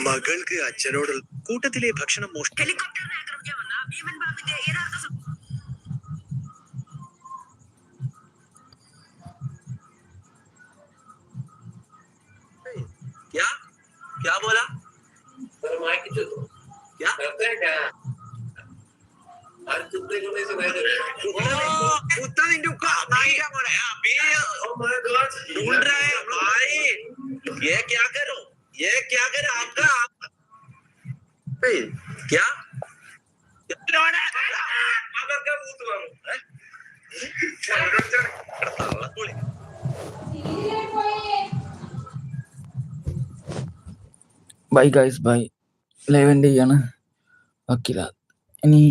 മകൾക്ക് അച്ഛനോട് കൂട്ടത്തിലെ ഭക്ഷണം bye guys, by. Live എൻ്റെ ചെയ്യാണ്. ബാക്കിയില്ല. ഇനി